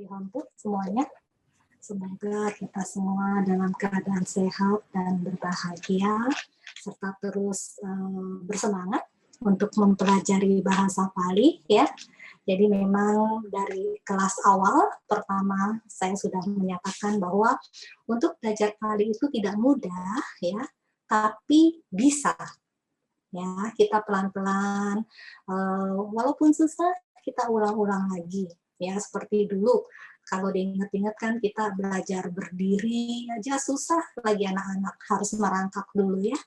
untuk semuanya. Semoga kita semua dalam keadaan sehat dan berbahagia, serta terus bersemangat untuk mempelajari bahasa Pali, ya. Jadi memang dari kelas awal pertama saya sudah menyatakan bahwa untuk belajar Pali itu tidak mudah, ya, tapi bisa. Ya, kita pelan-pelan, walaupun susah, kita ulang-ulang lagi. Ya, seperti dulu. Kalau diingat-ingat kan kita belajar berdiri aja susah, lagi anak-anak harus merangkak dulu ya.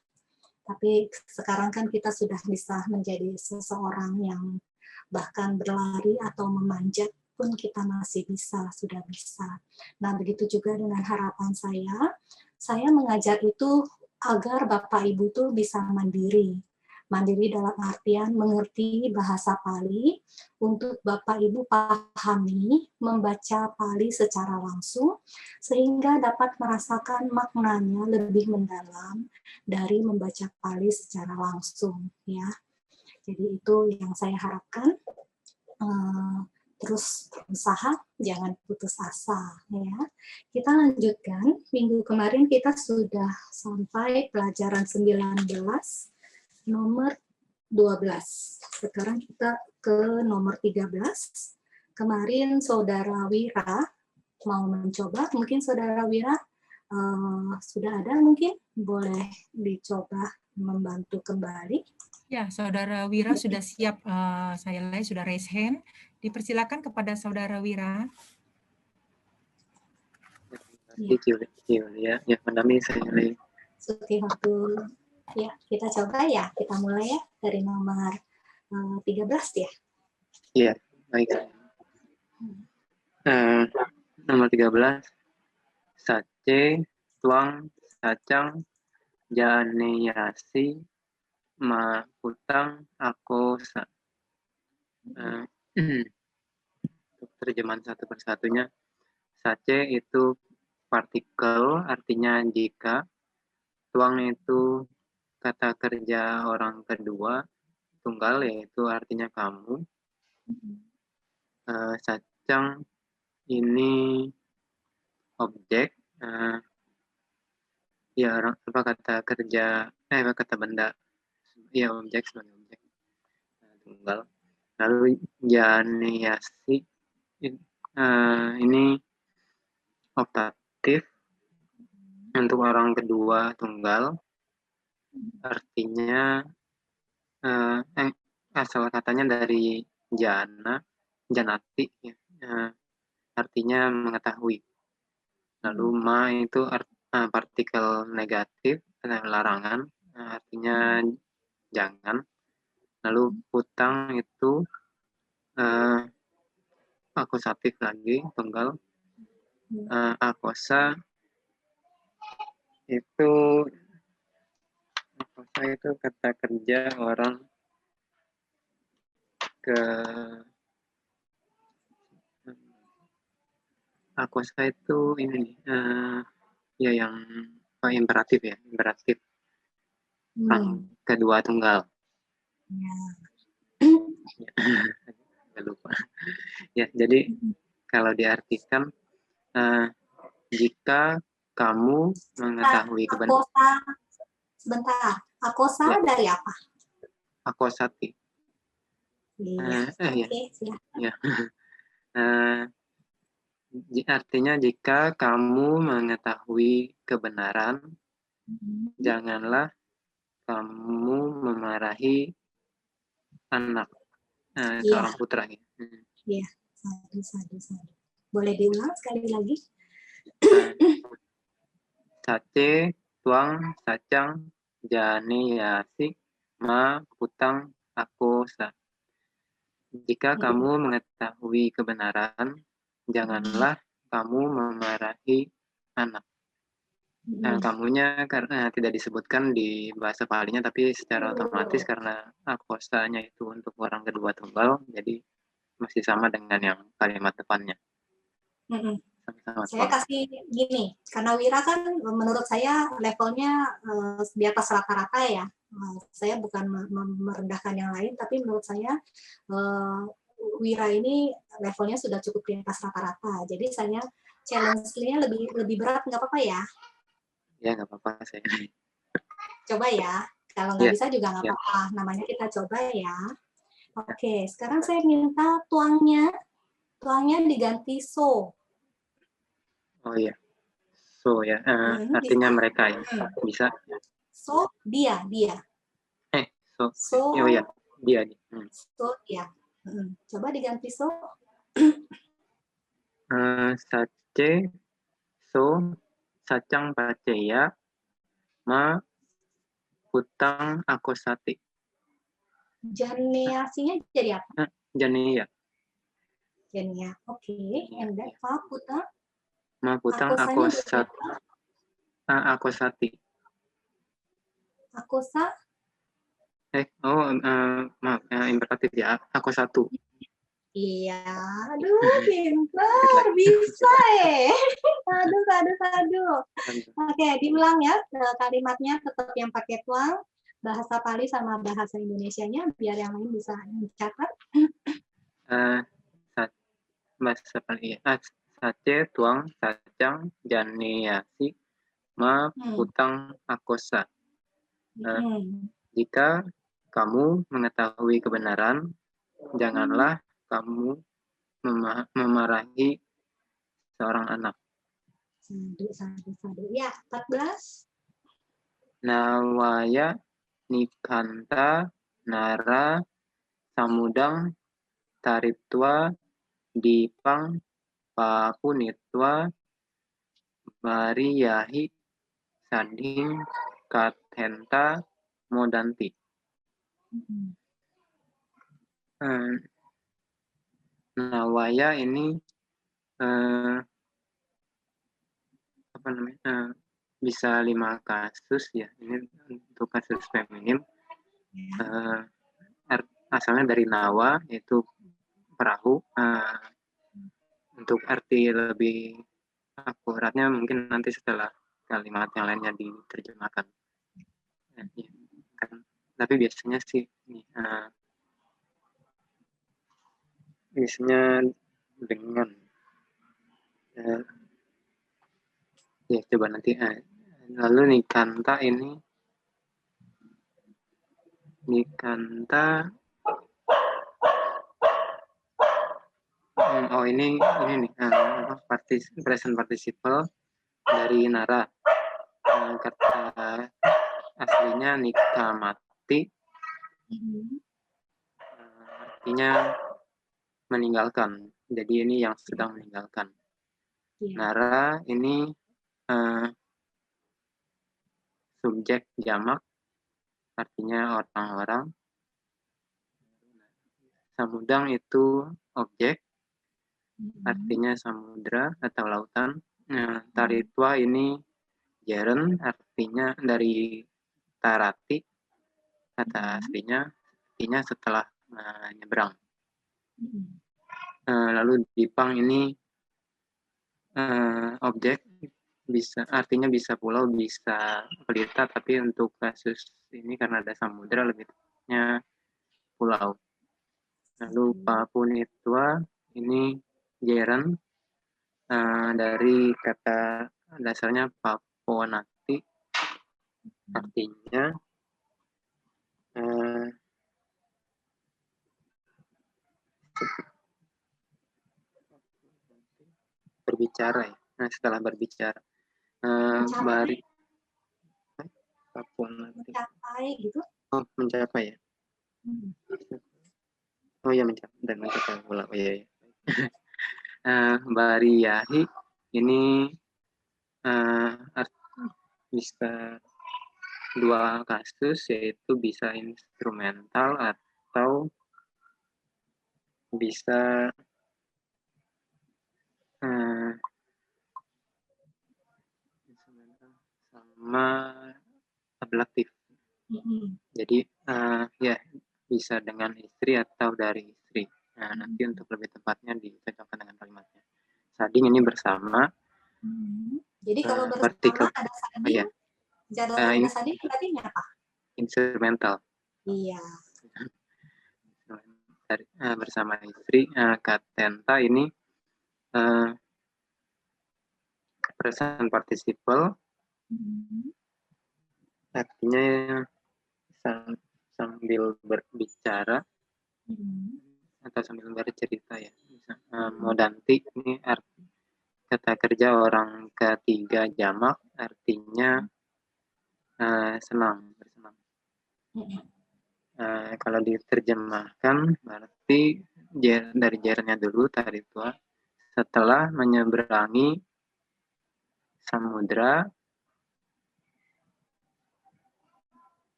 Tapi sekarang kan kita sudah bisa menjadi seseorang yang bahkan berlari atau memanjat pun kita masih bisa, sudah bisa. Nah, begitu juga dengan harapan saya mengajar itu agar Bapak Ibu tuh bisa mandiri. Mandiri dalam artian mengerti bahasa Pali, untuk Bapak Ibu pahami, membaca Pali secara langsung, sehingga dapat merasakan maknanya lebih mendalam dari membaca Pali secara langsung. Ya. Jadi itu yang saya harapkan. Terus berusaha, jangan putus asa. Ya. Kita lanjutkan, minggu kemarin kita sudah sampai pelajaran 19, nomor 12. Sekarang kita ke nomor 13. Kemarin Saudara Wira mau mencoba, mungkin Saudara Wira sudah ada mungkin, boleh dicoba membantu kembali. Ya, Saudara Wira sudah siap, saya lihat sudah raise hand. Dipersilakan kepada Saudara Wira. Ya, Madami saya lihat. Seperti waktu ya, kita coba ya, kita mulai ya dari nomor 13 ya. Iya, baik. Nomor 13. Sace, tuang, sacang, janeyasi, ma utang, akosa. Terjemahan satu persatunya. Sace itu partikel, artinya jika. Tuang itu kata kerja orang kedua. Tunggal yaitu artinya kamu. Sacang ini objek. Ya, orang apa kata kerja, kata benda. Ya, objek sebagai objek. Tunggal. Lalu janeyasi ini optatif untuk orang kedua tunggal, artinya asal katanya dari janati ya, artinya mengetahui. Lalu ma itu partikel negatif, larangan, artinya jangan. Lalu utang itu akusatif lagi, tunggal. Akosa itu kata kerja orang ke akosa itu ini ya yang imperatif ya, imperatif. Kedua tunggal. Nggak lupa. Ya, jadi kalau diartikan jika kamu mengetahui kebenaran. Sebentar, akosa ya. Dari apa? Akosati. Ya. Artinya jika kamu mengetahui kebenaran, janganlah kamu memarahi anak seorang putra. Iya, sadu. Boleh diulang sekali lagi? Sace, tuang, sacang, janeyasi, ma, putang, akosa. Jika kamu mengetahui kebenaran, janganlah kamu memarahi anak. Kamunya karena tidak disebutkan di bahasa Palinya, tapi secara otomatis karena akosanya itu untuk orang kedua tunggal, jadi masih sama dengan yang kalimat depannya. Saya kasih gini, karena Wira kan menurut saya levelnya di atas rata-rata ya. Saya bukan merendahkan yang lain, tapi menurut saya Wira ini levelnya sudah cukup di atas rata-rata. Jadi saya challenge-nya lebih berat, nggak apa-apa ya? Ya, nggak apa-apa saya. Coba ya. Kalau nggak Ya, bisa juga nggak ya. apa-apa. Namanya kita coba ya. Oke, sekarang saya minta tuangnya diganti so. Oh iya. So ya, Bisa? artinya mereka ya. Bisa. So, dia. So. So, Oh ya, dia nih. so, dia. Coba diganti so. Sace, so, sacang paceya, ma, putang akosati. Janeasinya jadi apa? Janiya. Jania. Oke. And then, Pak Puta. Ma, putang Akosanya akosati. Akosa. Maaf, imperatif ya. Aku satu. Iya, aduh pintar, bisa Aduh. Oke, diulang ya kalimatnya tetap yang pakai tuang, bahasa Pali sama bahasa Indonesianya biar yang lain bisa mencatat. Bahasa Pali ya. Sace, tuang, sacang, janiasi, ma, putang, akosa. Jika kamu mengetahui kebenaran, janganlah kamu memarahi seorang anak. Sadu. Ya, 14. Nawaya nikanta nara samudang tariptua dipang papunitwa mariyahi sading kathenta modanti. Nawaya ini apa namanya, bisa 5 kasus ya. Ini untuk kasus feminim. Asalnya dari nawa, yaitu perahu. Untuk arti lebih akuratnya mungkin nanti setelah kalimat yang lainnya diterjemahkan. Tapi biasanya sih biasanya dengan ya coba nanti lalu nikanta ini ini nih present participle dari nara. Kata aslinya nikamati, artinya meninggalkan. Jadi ini yang sedang meninggalkan. Nara ini subjek jamak, artinya orang-orang. Samudang itu objek, artinya samudra atau lautan. Taritwa ini jaren, artinya dari tarati, kata aslinya, artinya setelah menyeberang. Lalu dipang ini objek, artinya bisa pulau, bisa pelita, tapi untuk kasus ini karena ada samudra lebih tepatnya pulau. Lalu papunitwa ini jeren, dari kata dasarnya paponati, artinya berbicara ya. Nah, setelah berbicara mencapai gitu. Mencapai ya. Oh ya, mencapai pulau. Oh iya. Bariyahi ini bisa 2 kasus, yaitu bisa instrumental atau bisa sama ablatif. Jadi ya bisa dengan istri atau dari istri. Nah, nanti untuk lebih tepatnya dicocokkan dengan kalimatnya. Sading ini bersama. Jadi kalau bersama ada sading, ada sading berarti apa? Instrumental. Iya. bersama istri. Katenta ini present participle, artinya sambil berbicara atau sambil bercerita ya. Modanti ini kata kerja orang ketiga jamak, artinya senang, bersenang. Kalau diterjemahkan berarti dari jernya dulu tadi tua, setelah menyeberangi samudra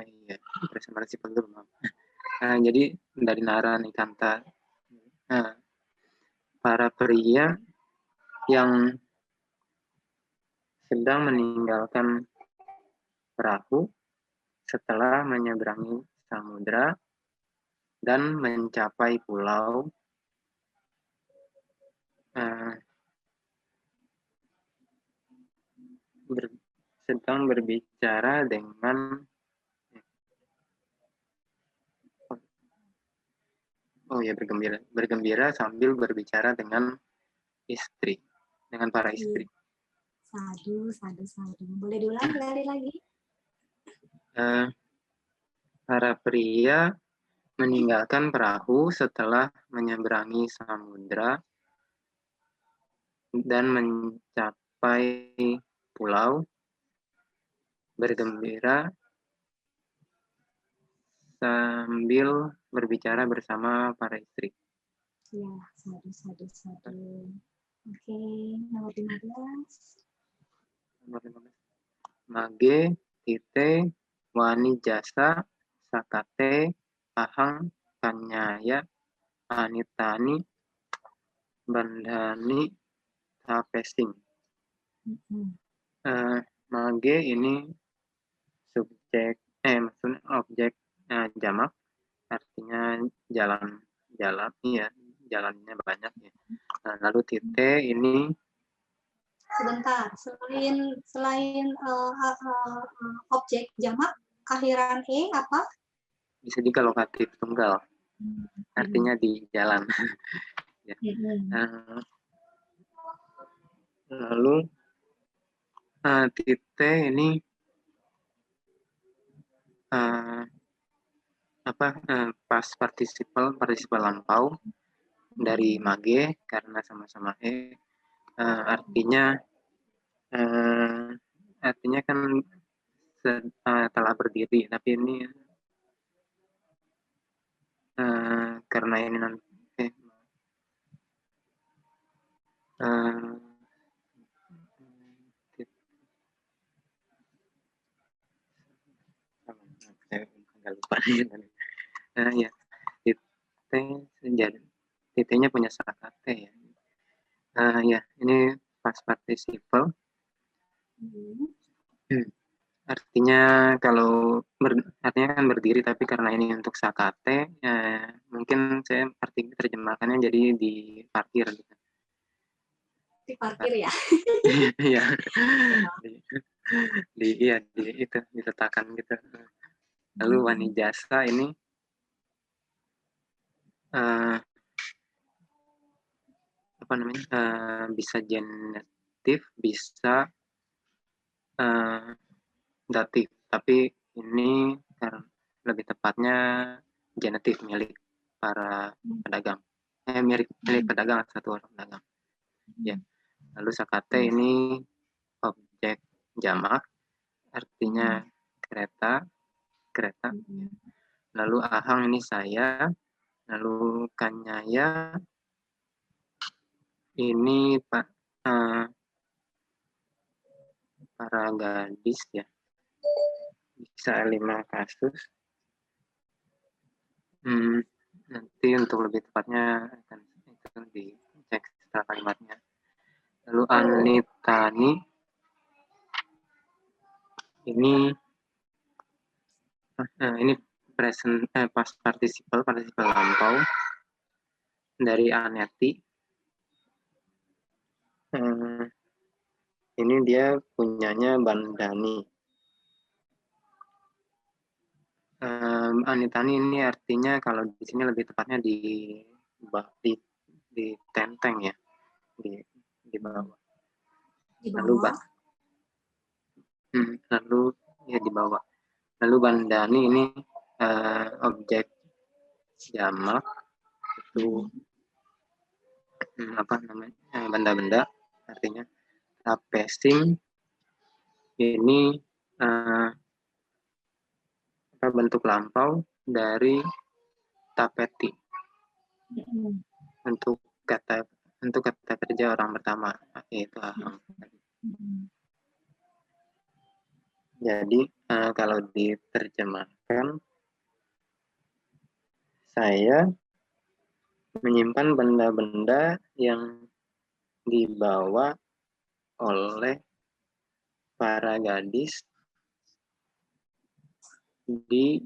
iya, present participle dulu, maaf. Jadi dari Nara Nikanta, para pria yang sedang meninggalkan perahu setelah menyeberangi samudra dan mencapai pulau, sedang berbicara dengan bergembira sambil berbicara dengan istri, dengan para istri. Sadu. Boleh diulang kali lagi? Para pria meninggalkan perahu setelah menyeberangi samudra dan mencapai pulau, bergembira sambil berbicara bersama para istri. Ya, sadu. Oke, nomor 15. Mage, tite, wani jasa, sakate, ahang, kanyaya, anitani, bandhani, tapesing. Mage ini subjek, maksudnya objek jamak, artinya jalan, iya, jalannya banyak ya. Lalu tite ini Sebentar, selain objek jamak akhiran apa? bisa juga lokatif tunggal, artinya di jalan. Ya. Lalu tite ini pas partisiple lampau dari mage karena sama-sama artinya kan telah berdiri, tapi ini karena ini nanti saya agak lupa ya, tite-nya punya sakate ya. Ya, ini past participle. Artinya kalau artinya kan berdiri, tapi karena ini untuk sakate, mungkin saya terjemahkannya jadi di parkir gitu. Di parkir ya? Iya. Itu diletakkan gitu. Lalu wani jasa ini bisa genitif, bisa datif, tapi ini lebih tepatnya genitif milik para pedagang. Milik pedagang, satu orang pedagang. Ya. Lalu sakate ini objek jamak, artinya kereta. Lalu ahang ini saya. Lalu kanyaya ini para gadis ya. Bisa 5 kasus. Nanti untuk lebih tepatnya akan itu dicek setelah kalimatnya. Lalu anitani ini present past participle lampau dari aneti. Ini dia punyanya bandhani. Anitani ini artinya kalau di sini lebih tepatnya di tenteng ya, di bawah. Di Lalu bawah. lalu ya di bawah. Lalu bandani ini objek jamak itu apa namanya, benda-benda, artinya tapesting ini bentuk lampau dari tapeti untuk kata kerja orang pertama, yaitu ahang. Jadi kalau diterjemahkan, saya menyimpan benda-benda yang dibawa oleh para gadis di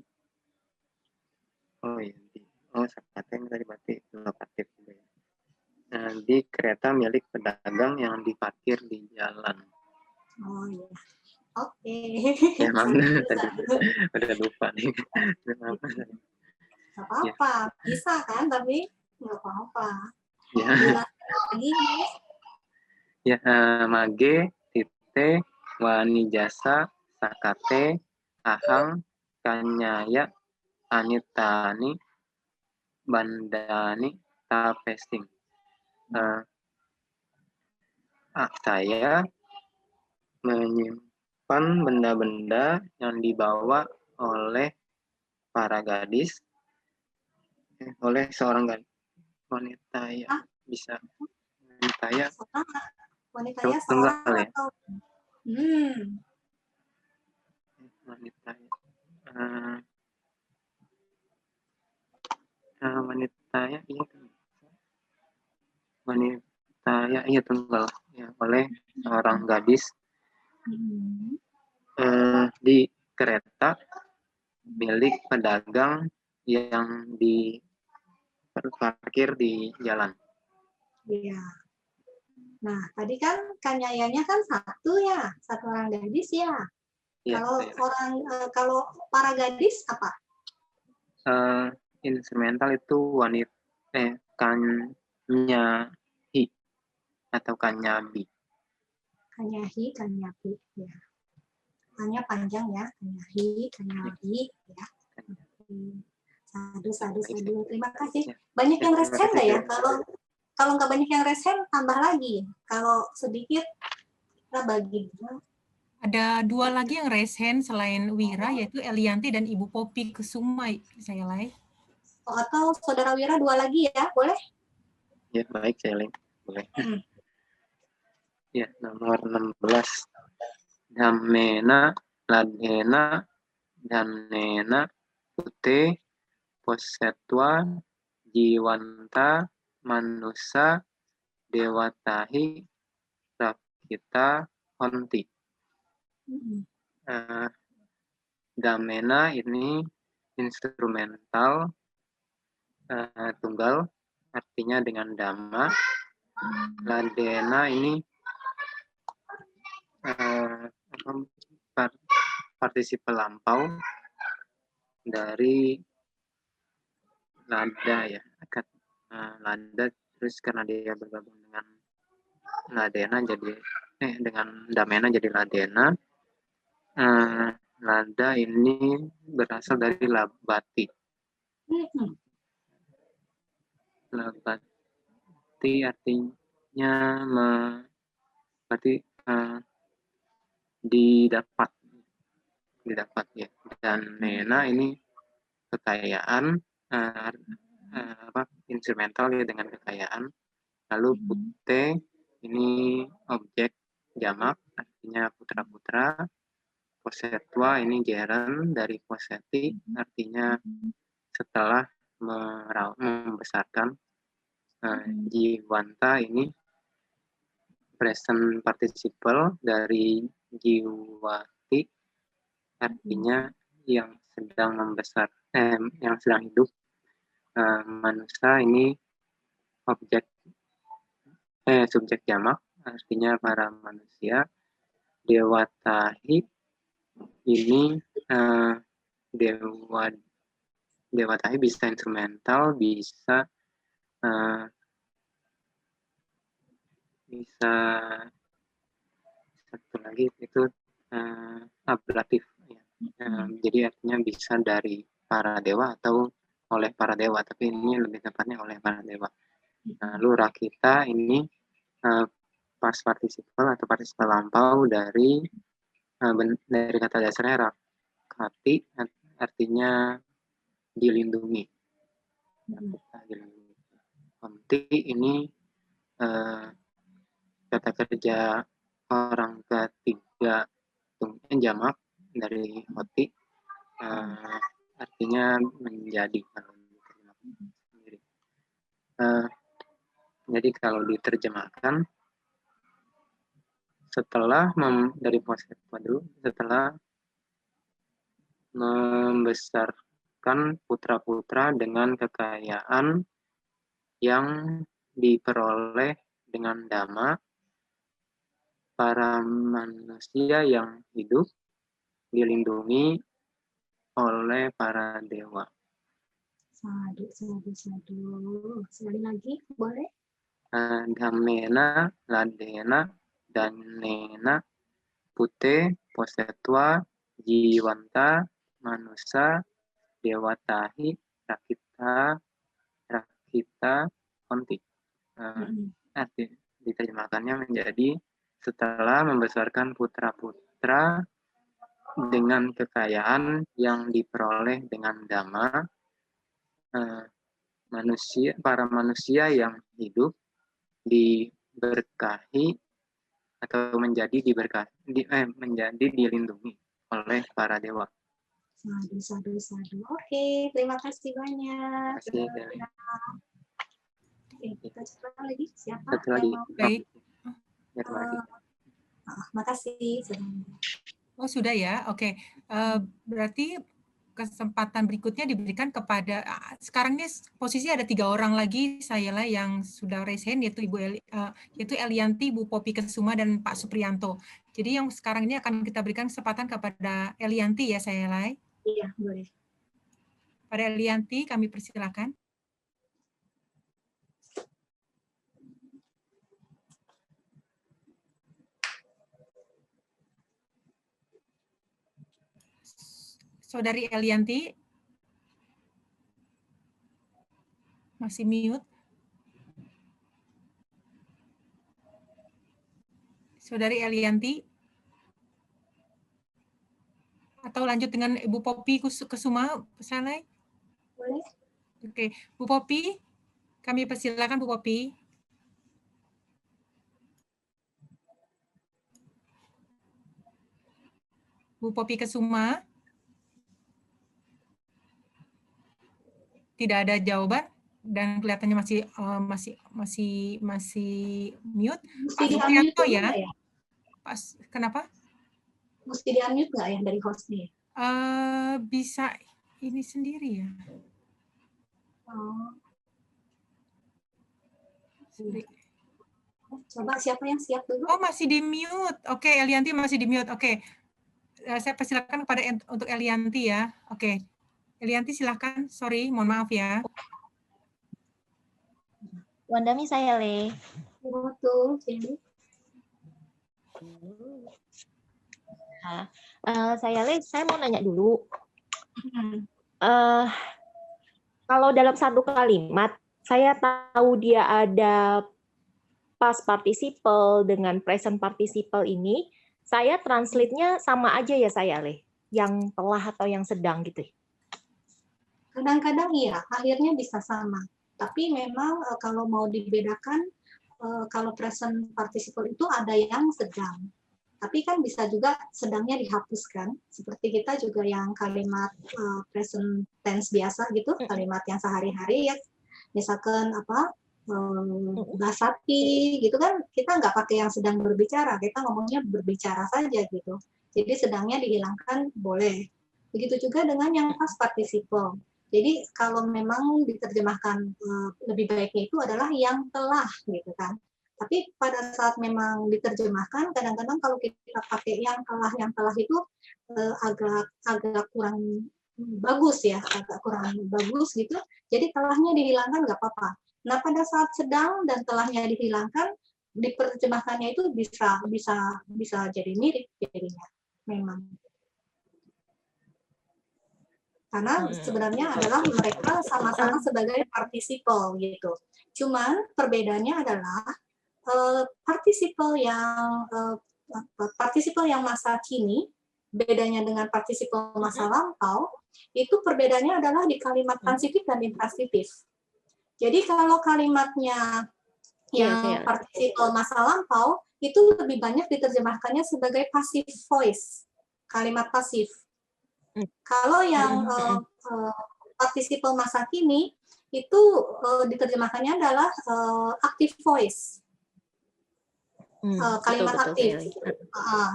sakateng tadi berarti lokatif juga ya. Di kereta milik pedagang yang diparkir di jalan. Oh iya. Oke. Ya maaf, tadi udah lupa nih. Gak apa-apa, bisa kan, tapi nggak apa-apa. Ya. Lagi, ya, mage, tite, wani jasa, sakate, ahang, kanyaya, anitani, bandani, tapesting. Saya menyimpan benda-benda yang dibawa oleh para gadis, oleh seorang wanita ya, bisa wanita ya, seorang ya. atau Wanita ya. Wanita ya, iya wanita ya, iya tunggal ya, oleh seorang gadis di kereta milik pedagang yang diparkir di jalan. Iya. Nah, tadi kan kanyayanya kan satu orang gadis ya. Ya, kalau para gadis apa? Instrumental itu wanita kanyahi atau kanyabi. Kanyahi, kanyabi ya. Hanya panjang ya, kanyahi, kanyabi ya. Sadu. Terima kasih. Banyak yang resen nggak ya? Kalau nggak banyak yang resen, tambah lagi. Kalau sedikit, kita bagi dua. Ada 2 lagi yang resen selain Wira, yaitu Elianti dan Ibu Popi Kesuma, saya Lai. Atau Saudara Wira 2 lagi ya, boleh? Ya, baik, saya Lai. Boleh. Ya, nomor 16. Dhammena, ladhena, dhanena, pute, posetwa, jiwanta, manusa, dewatahi, rakita, honti. Dhammena ini instrumental tunggal, artinya dengan dhamma. Ladhena ini partisipe lampau dari lada ya, lada, terus karena dia bergabung dengan ladena jadi dengan damena jadi ladena. Lada ini berasal dari labati. Labati artinya berarti didapat ya. Dan nena ini kekayaan, instrumental ya, dengan kekayaan. Lalu pute ini objek jamak, artinya putra-putra. Posetwa ini geren dari poseti, artinya setelah membesarkan. Jiwanta ini present participle dari jiwati, artinya yang sedang yang sedang hidup. Manusia ini subjek jamak, artinya para manusia. Dewatahi ini dewa tahi bisa instrumental, bisa satu lagi itu ablatif ya. Jadi artinya bisa dari para dewa atau oleh para dewa, tapi ini lebih tepatnya oleh para dewa. Lalu rakita ini past participle atau participle lampau dari kata dasarnya rakati, artinya dilindungi. Hoti ini kata kerja orang ketiga jamak dari hoti, artinya menjadi. Jadi kalau diterjemahkan, setelah dari Posetwa dulu, setelah membesarkan putra-putra dengan kekayaan yang diperoleh dengan dhamma, para manusia yang hidup dilindungi oleh para dewa. Sadu. Sekali lagi, boleh? Dhammena, ladena, danena, pute, posetwa, jiwanta, manusa, dewatahi, rakita, konti. Arti diterjemahkannya menjadi setelah membesarkan putra-putra dengan kekayaan yang diperoleh dengan dhamma, para manusia yang hidup diberkahi atau menjadi dilindungi oleh para dewa. Sadu. Oke, terima kasih banyak. Kita coba lagi. Siapa? Satu lagi. Baik. Makasih. Oh, sudah ya. Oke. Berarti kesempatan berikutnya diberikan kepada sekarang ini posisi ada 3 orang lagi saya lah yang sudah raise hand, yaitu yaitu Elianti, Bu Poppy Kesuma, dan Pak Supriyanto. Jadi yang sekarang ini akan kita berikan kesempatan kepada Elianti ya saya lah. Iya, boleh. Pada Elianti kami persilakan. Saudari Elianti, masih mute. Saudari Elianti, atau lanjut dengan Ibu Poppy Kesuma, Saleh? Boleh. Oke, Bu Poppy, kami persilakan Bu Poppy. Bu Poppy Kesuma. Tidak ada jawaban dan kelihatannya masih mute. Pak Supriyanto ya? Kenapa? Mesti di-unmute nggak ya dari hostnya? Bisa ini sendiri ya. Coba siapa yang siap dulu? Oh, masih di mute. Oke, Elianti masih di mute. Oke. Saya persilakan kepada untuk Elianti ya. Oke. Elianti silakan. Sorry, mohon maaf ya. Wandami saya, Le. Betul, jadi. Saya, Le, saya mau nanya dulu. Kalau dalam satu kalimat, saya tahu dia ada past participle dengan present participle ini, saya translate-nya sama aja ya saya, Le? Yang telah atau yang sedang gitu. Kadang-kadang iya, akhirnya bisa sama. Tapi memang kalau mau dibedakan, kalau present participle itu ada yang sedang. Tapi kan bisa juga sedangnya dihapuskan. Seperti kita juga yang kalimat present tense biasa gitu, kalimat yang sehari-hari ya. Misalkan basati gitu kan, kita nggak pakai yang sedang berbicara, kita ngomongnya berbicara saja gitu. Jadi sedangnya dihilangkan boleh. Begitu juga dengan yang past participle. Jadi kalau memang diterjemahkan lebih baiknya itu adalah yang telah gitu kan. Tapi pada saat memang diterjemahkan, kadang-kadang kalau kita pakai yang telah itu agak kurang bagus ya, agak kurang bagus gitu, jadi telahnya dihilangkan nggak apa-apa. Nah pada saat sedang dan telahnya dihilangkan, diterjemahkannya itu bisa jadi mirip jadinya, memang. Karena sebenarnya adalah mereka sama-sama sebagai participle gitu. Cuman perbedaannya adalah participle yang masa kini, bedanya dengan participle masa lampau, itu perbedaannya adalah di kalimat transitif dan intransitif. Jadi kalau kalimatnya yang participle masa lampau, itu lebih banyak diterjemahkannya sebagai passive voice, kalimat pasif. Kalau yang participle masa kini, itu diterjemahkannya adalah active voice. Kalimat betul, aktif.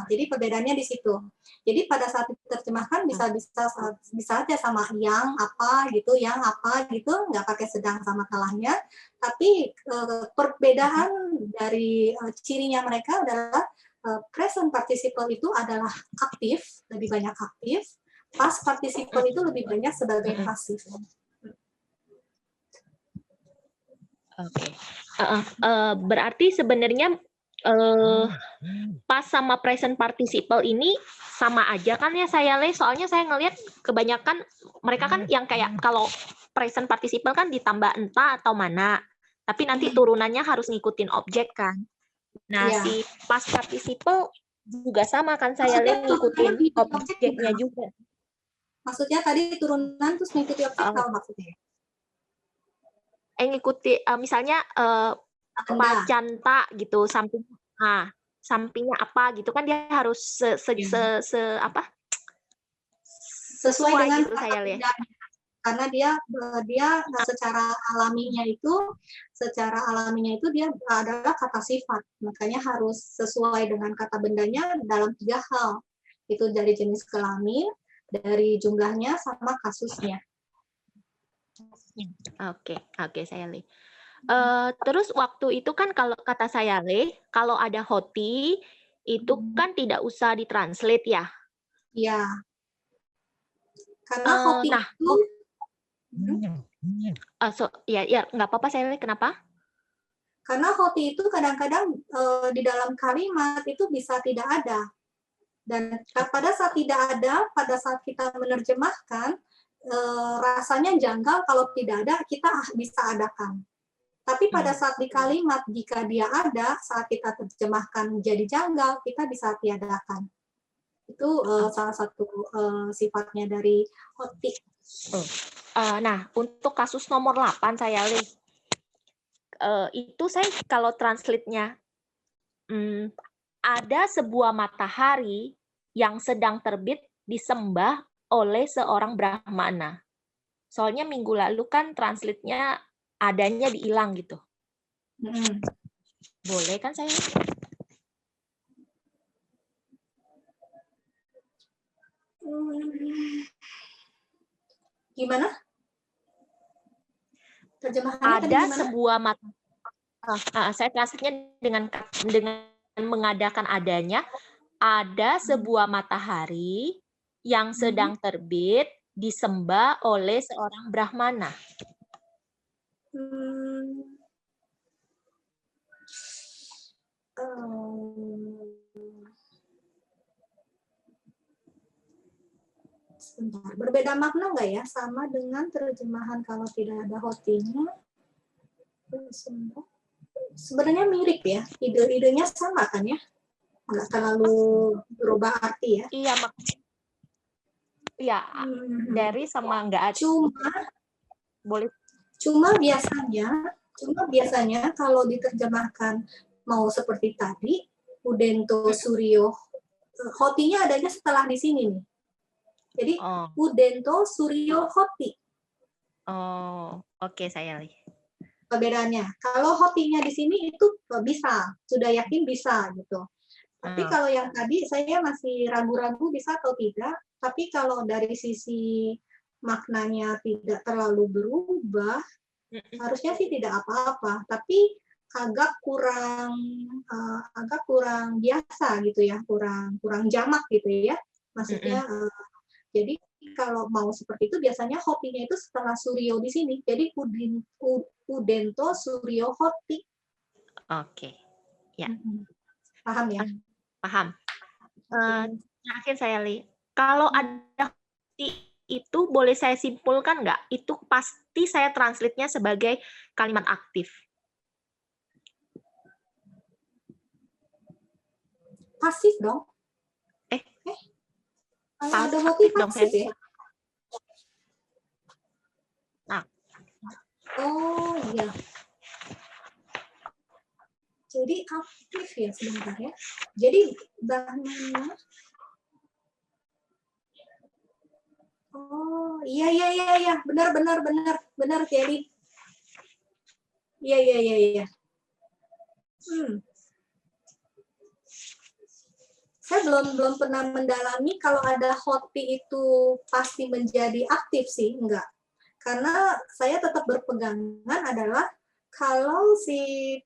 Jadi perbedaannya di situ. Jadi pada saat diterjemahkan bisa aja sama yang apa gitu, nggak pakai sedang sama telahnya. Tapi perbedaan dari cirinya mereka adalah present participle itu adalah aktif, lebih banyak aktif. Past participle itu lebih banyak sebagai pasif. Oke. Berarti sebenarnya pas sama present participle ini sama aja kan ya saya soalnya saya ngelihat kebanyakan mereka kan yang kayak kalau present participle kan ditambah entah atau mana, tapi nanti turunannya harus ngikutin objek kan. Nah si past participle juga sama kan saya ngikutin objeknya juga. Maksudnya tadi turunan terus ngikuti objek apa maksudnya? Ngikuti misalnya pacanta gitu sampingnya apa gitu kan dia harus sesuai dengan gitu saya lihat. Karena dia secara alaminya itu dia adalah kata sifat, makanya harus sesuai dengan kata bendanya dalam 3 hal. Itu dari jenis kelamin, dari jumlahnya sama kasusnya. Oke saya lihat. Terus waktu itu kan kalau kata saya kalau ada hoti itu kan tidak usah ditranslate ya? Iya. Karena hoti itu ya nggak apa-apa saya kenapa? Karena hoti itu kadang-kadang di dalam kalimat itu bisa tidak ada. Dan pada saat tidak ada, pada saat kita menerjemahkan rasanya janggal kalau tidak ada kita bisa adakan. Tapi pada saat di kalimat, jika dia ada, saat kita terjemahkan menjadi janggal, kita bisa tiadakan. Itu salah satu sifatnya dari hoti. Nah, untuk kasus nomor 8 saya itu saya kalau translate-nya ada sebuah matahari yang sedang terbit disembah oleh seorang Brahmana. Soalnya minggu lalu kan translate-nya adanya dihilang gitu. Boleh kan saya? Gimana? Terjemahannya ada sebuah saya translate-nya dengan mengadakan adanya ada sebuah matahari yang sedang terbit disembah oleh seorang Brahmana. Sebentar. Berbeda makna nggak ya sama dengan terjemahan kalau tidak ada hotinya? Sebenarnya mirip ya, ide-idenya sama kan ya, nggak terlalu berubah arti ya. Iya, dari sama nggak ada. Cuma biasanya kalau diterjemahkan mau seperti tadi, Udento Suryo, hotinya adanya setelah di sini nih. Jadi Udento Suryo hoti. Oke, saya lihat. Perbedaannya. Kalau hotinya di sini itu bisa, sudah yakin bisa gitu. Tapi kalau yang tadi saya masih ragu-ragu bisa atau tidak. Tapi kalau dari sisi maknanya tidak terlalu berubah, harusnya sih tidak apa-apa. Tapi agak kurang biasa gitu ya, kurang jamak gitu ya. Maksudnya jadi kalau mau seperti itu biasanya hotinya itu setelah Suryo di sini. Jadi Udento Suryo Hoti. Oke. Ya. Paham ya? Paham. Terakhir saya lihat, kalau ada hoti itu boleh saya simpulkan nggak? Itu pasti saya translate-nya sebagai kalimat aktif. Pasif dong. Kalau ada hoti dong, pasif ya? Nah. Oh iya. Jadi aktif ya, sebentar ya. Jadi bahannya. Oh iya, benar Kelly. Iya. Saya belum pernah mendalami kalau ada hoti itu pasti menjadi aktif sih, enggak. Karena saya tetap berpegangan adalah kalau si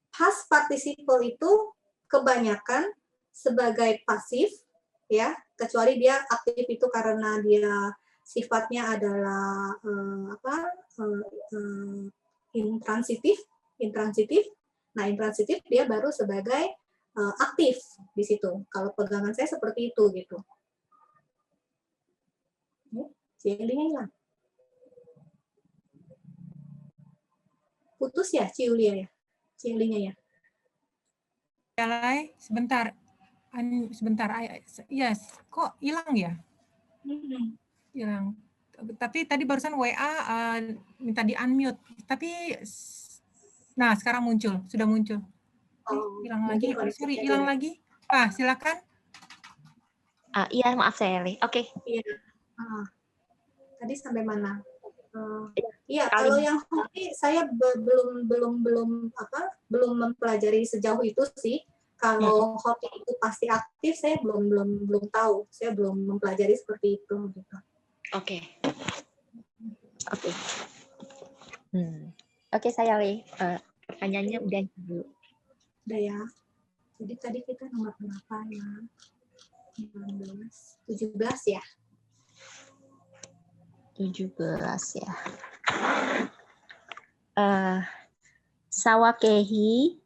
past participle itu kebanyakan sebagai pasif, ya, kecuali dia aktif itu karena dia sifatnya adalah intransitif. Nah, intransitif dia baru sebagai aktif di situ. Kalau pegangan saya seperti itu gitu. Ciulinya hilang. Putus ya Ciulia ya? Ciulinya ya? Sebentar. Sebentar. Yes, kok hilang ya? Hilang. Tapi tadi barusan WA minta di-unmute. Tapi nah, sekarang muncul, sudah muncul. Hilang lagi. Sorry, hilang lagi. Silakan. Iya, maaf saya lihat. Oke. Iya. Tadi sampai mana? Iya, kalau yang hoki saya belum mempelajari sejauh itu sih. Kalau hoki itu pasti aktif, saya belum tahu. Saya belum mempelajari seperti itu. Gitu. Oke. Oke, saya lihat. Pertanyaannya udah dulu. Udah ya. Jadi tadi kita nomor berapa ya? 17 ya? 17 ya. Sawakehi,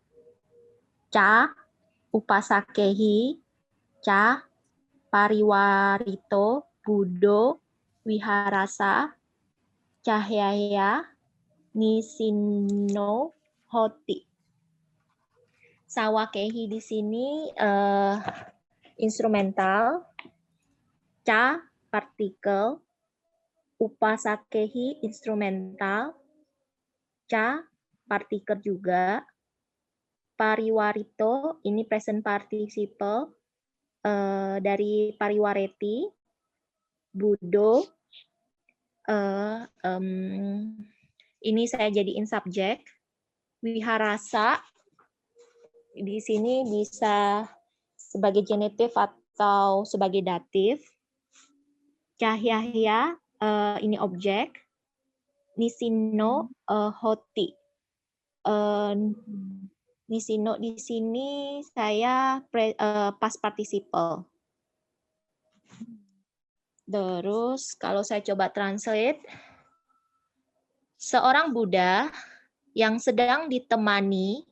ca, upasakehi, ca, pariwarito, budo, wiharasa, cahyaya, nisino, hoti. Sawakehi di sini instrumental, ca, partikel, upasakehi instrumental, ca, partikel juga, pariwarito ini present participle dari pariwareti, budo, ini saya jadiin subjek, wiharasa di sini bisa sebagai genitif atau sebagai datif, cahyaya ini objek, nisino hoti. Nisino di sini saya past participle. Terus kalau saya coba translate, seorang Buddha yang sedang ditemani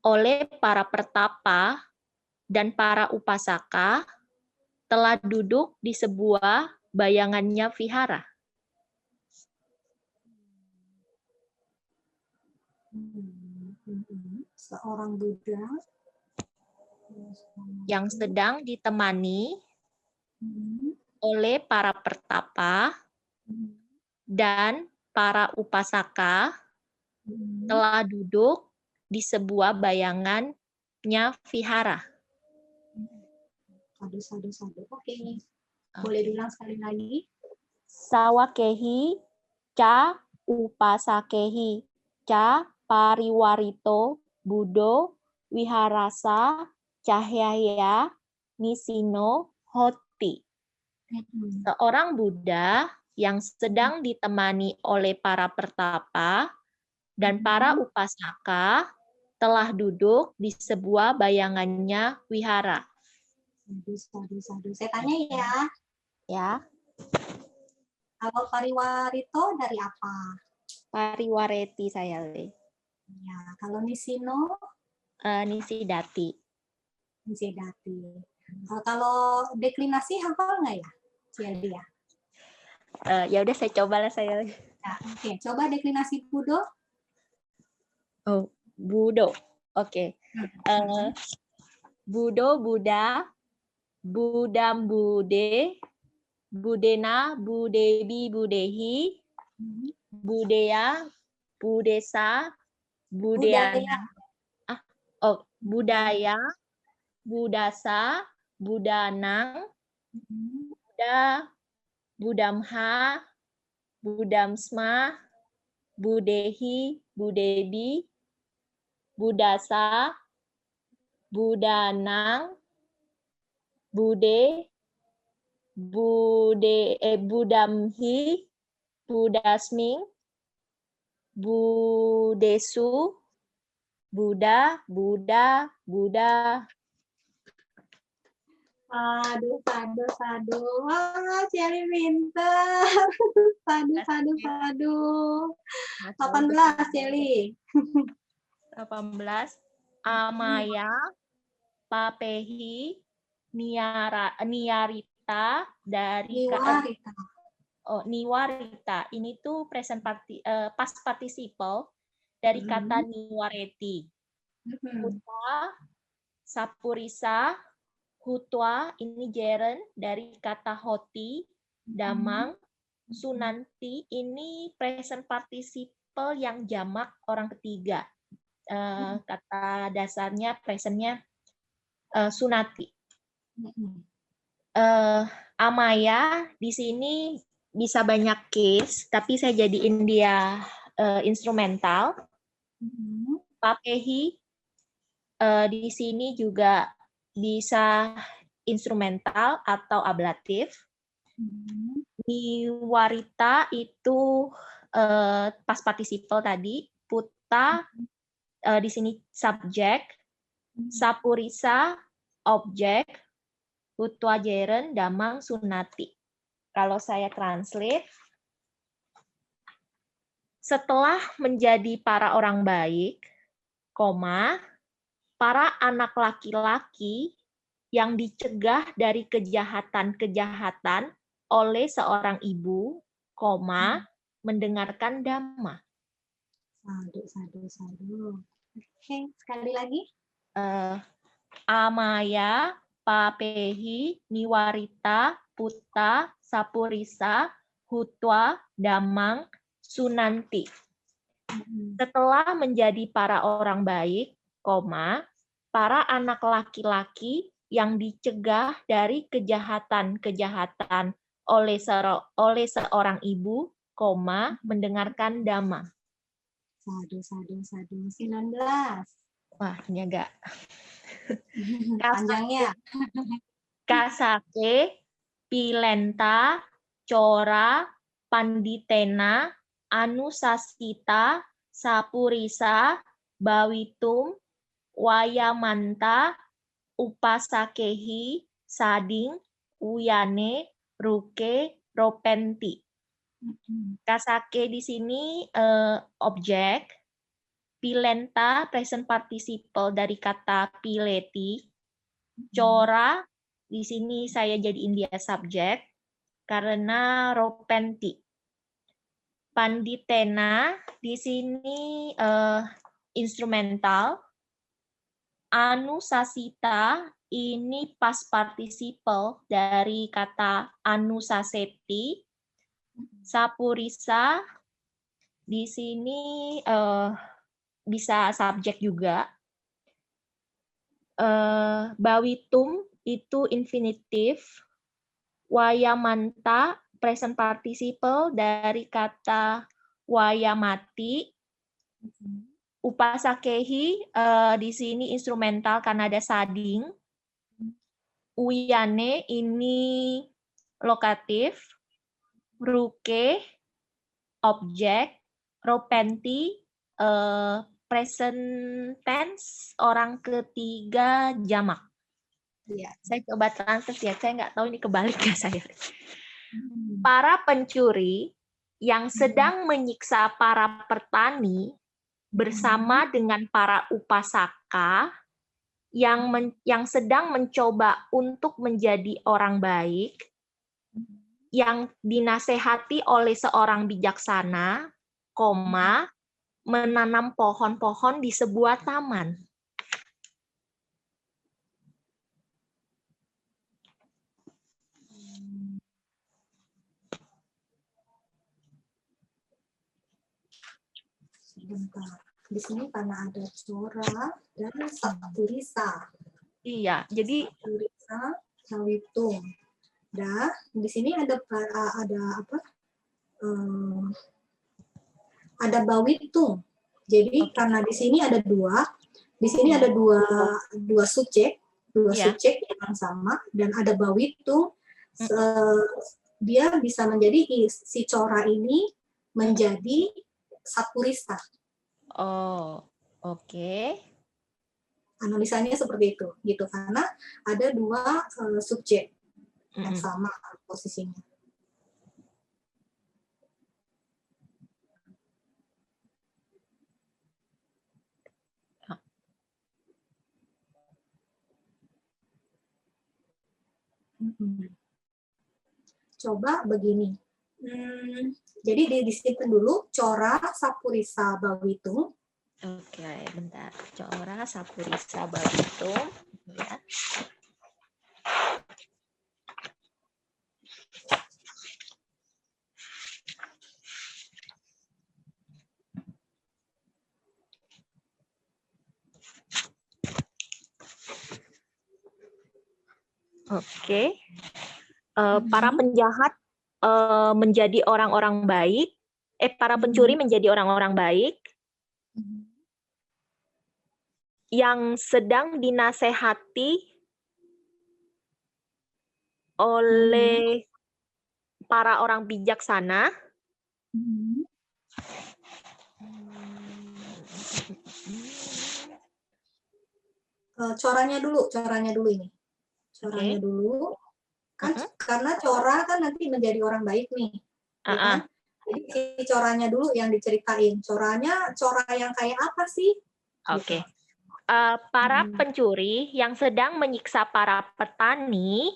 oleh para pertapa dan para upasaka telah duduk di sebuah bayangannya vihara. Seorang Buddha yang sedang ditemani oleh para pertapa dan para upasaka telah duduk di sebuah bayangannya vihara. Sadu. Oke. Boleh diulang sekali lagi? Sawakehi, ca, upasakehi, ca, pariwarito, budo, wiharasa, cahyaya, nisino, hoti. Seorang Buddha yang sedang ditemani oleh para pertapa dan para upasaka telah duduk di sebuah bayangannya wihara. Sadu. Saya tanya ya. Ya. Kalau pariwarito dari apa? Pariwareti saya, Le. Ya, kalau nisino, Nisidati. nisidati. Kalau deklinasi hafal nggak ya, Cieli ya? Ya udah saya cobalah saya. Nah, oke, coba deklinasi Budo. Oh, Budo. Oke. Budo, Buddha, Budam, Bude, Budena, Budebi, Budehi, Budaya, Budesa, Budayana. Budaya, Budasa, Budanang, Buddha, Budamha, Budamsma, Budehi, Budebi, Budasa, Budanang, Budamhi, Budasming, Budesu, Buddha, Buddha, Buddha. Aduh, sadu. Wah, Cieli pinter. Sadu. 18, Cieli. 18. Amaya, Papehi, Niarita dari Niwarita. Niwarita. Ini tuh past participle dari kata niwareti. Hutwa, Sapurisa, Hutwa, ini Jeren dari kata hoti, Damang, Sunanti, ini present participle yang jamak orang ketiga. Kata dasarnya presentnya Sunati. Amaya di sini bisa banyak case, tapi saya jadiin dia instrumental. Papehi di sini juga bisa instrumental atau ablatif. Niwarita itu past participle tadi. Puta di sini subjek. Sapurisa objek. Hutwa Jeren, Damang, Sunati. Kalau saya translate, setelah menjadi para orang baik, para anak laki-laki yang dicegah dari kejahatan-kejahatan oleh seorang ibu, mendengarkan Dhamma. Sadu. Oke, sekali lagi. Amaya, Papehi, Niwarita, Puta, Sapurisa, Hutwa, Damang, Sunanti. Setelah menjadi para orang baik, para anak laki-laki yang dicegah dari kejahatan-kejahatan oleh seorang ibu, mendengarkan Dhamma. Sadu. 19. Wah, ini agak Panjangnya. Kasake, Pilenta, Cora, Panditena, Anusasita, Sapurisa, Bawitum, Wayamanta, Upasakehi, Sading, Uyane, Ruke, Ropenti. Kasake di sini objek. Pilenta present participle dari kata pileti. Cora di sini saya jadiin dia subjek karena ropenti. Panditena di sini instrumental. Anusasita ini past participle dari kata anusaseti. Sapurisa di sini bisa subjek juga. Bawitum itu infinitif. Wayamanta present participle dari kata wayamati. Upasakehi di sini instrumental karena ada sading. Uyane ini lokatif. Ruke objek. Ropenti present tense orang ketiga jamak. Iya. Saya coba translate ya, saya nggak tahu ini kebalik ya saya. Para pencuri yang sedang menyiksa para petani bersama dengan para upasaka yang sedang mencoba untuk menjadi orang baik, yang dinasehati oleh seorang bijaksana, menanam pohon-pohon di sebuah taman. Sebentar. Di sini karena ada Cora dan Sakurisa. Iya, jadi Sakurisa, Sawitung. Dah, di sini ada apa? Ada Bawitung. Jadi karena di sini ada di sini ada dua subjek, subjek yang sama, dan ada Bawitung. Dia bisa menjadi si Cora ini menjadi Sakurisa. Oh, oke. Analisanya seperti itu, gitu, karena ada dua subjek yang sama posisinya. Coba begini. Jadi disimpan dulu Cora, Sakurisa, Bawitung. Oke, bentar. Cora, Sakurisa, Bawitung. Ya. Oke. Para penjahat menjadi orang-orang baik. Para pencuri menjadi orang-orang baik. Yang sedang dinasehati oleh para orang bijaksana. Coranya dulu ini. Coranya dulu. Kan karena Cora kan nanti menjadi orang baik nih. Ya kan? Jadi si Coranya dulu yang diceritain. Coranya Cora yang kayak apa sih? Oke. Para pencuri yang sedang menyiksa para petani.